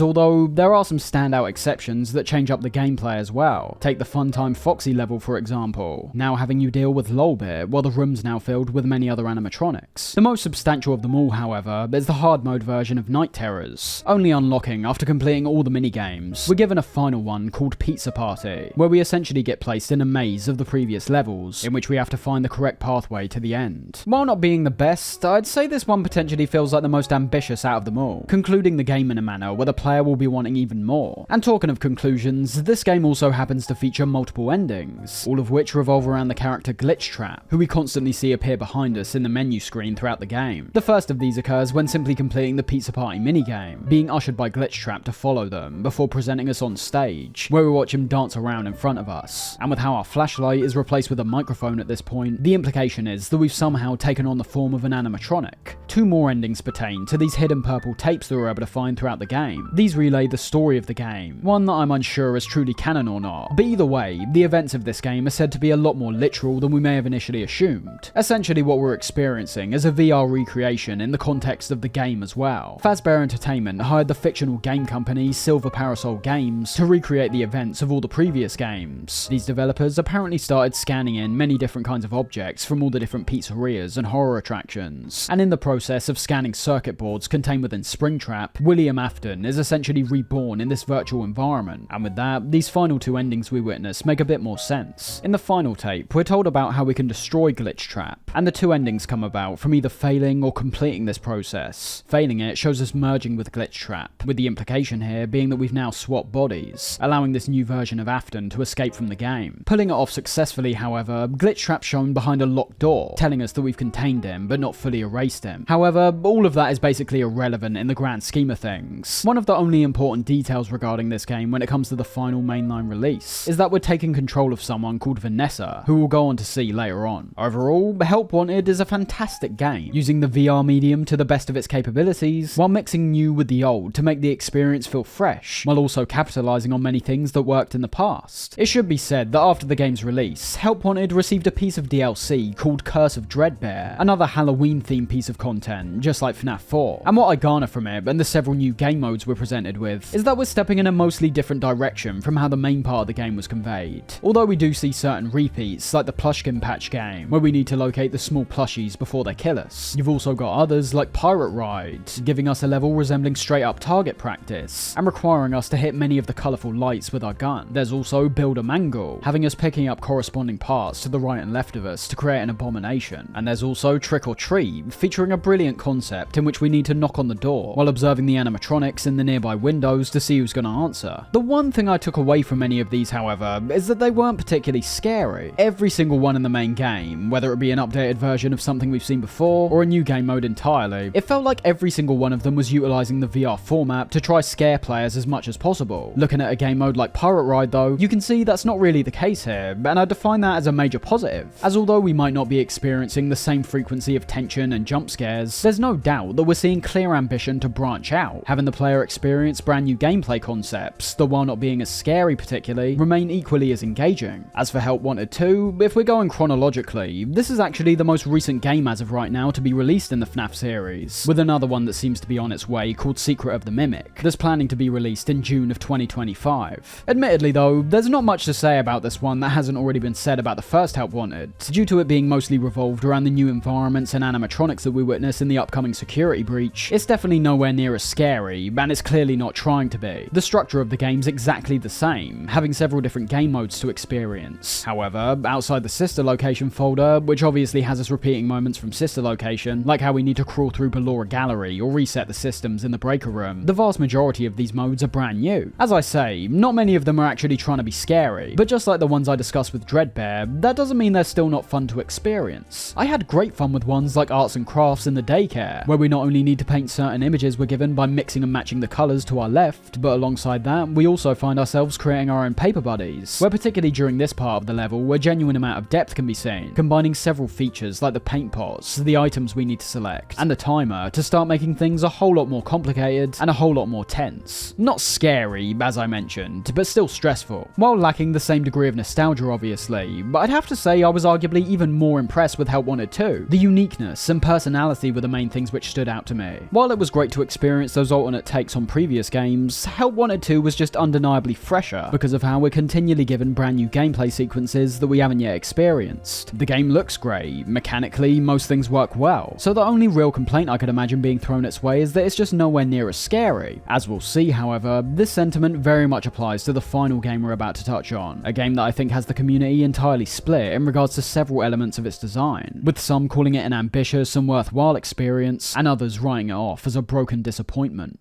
although there are some standout exceptions that change up the gameplay as well. Take the Funtime Foxy level for example, now having you deal with Lolbit, while the room's now filled with many other animatronics. The most substantial of them all, however, is the hard mode version of Night Terrors, only unlocking after completing all the minigames. We're given a final one called Pizza Party, where we essentially get placed in a maze of the previous levels, in which we have to find the correct pathway to the end. While not being the best, I'd say this one potentially feels like the most ambitious out of them them all, concluding the game in a manner where the player will be wanting even more. And talking of conclusions, this game also happens to feature multiple endings, all of which revolve around the character Glitch Trap, who we constantly see appear behind us in the menu screen throughout the game. The first of these occurs when simply completing the Pizza Party minigame, being ushered by Glitch Trap to follow them before presenting us on stage, where we watch him dance around in front of us. And with how our flashlight is replaced with a microphone at this point, the implication is that we've somehow taken on the form of an animatronic. Two more endings pertain to these hidden purple tapes that we're able to find throughout the game. These relay the story of the game, one that I'm unsure is truly canon or not, but either way, the events of this game are said to be a lot more literal than we may have initially assumed. Essentially what we're experiencing is a VR recreation in the context of the game as well. Fazbear Entertainment hired the fictional game company Silver Parasol Games to recreate the events of all the previous games. These developers apparently started scanning in many different kinds of objects from all the different pizzerias and horror attractions, and in the process of scanning circuit boards contained within Springtrap, William Afton is essentially reborn in this virtual environment, and with that, these final two endings we witness make a bit more sense. In the final tape, we're told about how we can destroy Glitch Trap, and the two endings come about from either failing or completing this process. Failing it shows us merging with Glitch Trap, with the implication here being that we've now swapped bodies, allowing this new version of Afton to escape from the game. Pulling it off successfully, however, Glitch Trap's shown behind a locked door, telling us that we've contained him but not fully erased him. However, all of that is basically irrelevant in the grand scheme of things. One of the only important details regarding this game when it comes to the final mainline release is that we're taking control of someone called Vanessa, who we'll go on to see later on. Overall, Help Wanted is a fantastic game, using the VR medium to the best of its capabilities, while mixing new with the old to make the experience feel fresh, while also capitalizing on many things that worked in the past. It should be said that after the game's release, Help Wanted received a piece of DLC called Curse of Dreadbear, another Halloween-themed piece of content, just like FNAF 4. And what I garner from it, and the several new game modes we're presented with, is that we're stepping in a mostly different direction from how the main part of the game was conveyed. Although we do see certain repeats, like the Plushkin Patch game, where we need to locate the small plushies before they kill us. You've also got others like Pirate Ride, giving us a level resembling straight up target practice, and requiring us to hit many of the colourful lights with our gun. There's also Build a Mangle, having us picking up corresponding parts to the right and left of us to create an abomination. And there's also Trick or Treat, featuring a brilliant concept in which we need to knock on the door, while observing the animatronics in the nearby windows to see who's going to answer. The one thing I took away from any of these, however, is that they weren't particularly scary. Every single one in the main game, whether it be an updated version of something we've seen before, or a new game mode entirely, it felt like every single one of them was utilising the VR format to try scare players as much as possible. Looking at a game mode like Pirate Ride though, you can see that's not really the case here, and I define that as a major positive, as although we might not be experiencing the same frequency of tension and jump scares, there's no doubt that we're seeing clear ambition to branch out, having the player experience brand new gameplay concepts that, while not being as scary particularly, remain equally as engaging. As for Help Wanted 2, if we're going chronologically, this is actually the most recent game as of right now to be released in the FNAF series, with another one that seems to be on its way called Secret of the Mimic, that's planning to be released in June of 2025. Admittedly though, there's not much to say about this one that hasn't already been said about the first Help Wanted, due to it being mostly revolved around the new environments and animatronics that we witness in the upcoming security breach. It's definitely nowhere near as scary, and it's clearly not trying to be. The structure of the game's exactly the same, having several different game modes to experience. However, outside the Sister Location folder, which obviously has us repeating moments from Sister Location, like how we need to crawl through Ballora Gallery or reset the systems in the breaker room, the vast majority of these modes are brand new. As I say, not many of them are actually trying to be scary, but just like the ones I discussed with Dreadbear, that doesn't mean they're still not fun to experience. I had great fun with ones like Arts and Crafts in the Daycare, where we not only need to paint certain images we're given by mixing and matching the colours to our left, but alongside that, we also find ourselves creating our own paper buddies, where particularly during this part of the level, a genuine amount of depth can be seen, combining several features like the paint pots, the items we need to select, and the timer to start making things a whole lot more complicated and a whole lot more tense. Not scary, as I mentioned, but still stressful, while lacking the same degree of nostalgia obviously, but I'd have to say I was arguably even more impressed with Help Wanted 2. The uniqueness and personality were the main things which stood out to me. While it was great to experience those alternate takes on previous games, Help Wanted 2 was just undeniably fresher because of how we're continually given brand new gameplay sequences that we haven't yet experienced. The game looks great, mechanically most things work well, so the only real complaint I could imagine being thrown its way is that it's just nowhere near as scary. As we'll see, however, this sentiment very much applies to the final game we're about to touch on, a game that I think has the community entirely split in regards to several elements of its design, with some calling it an ambitious and worthwhile experience, and others writing it off as a broken disappointment.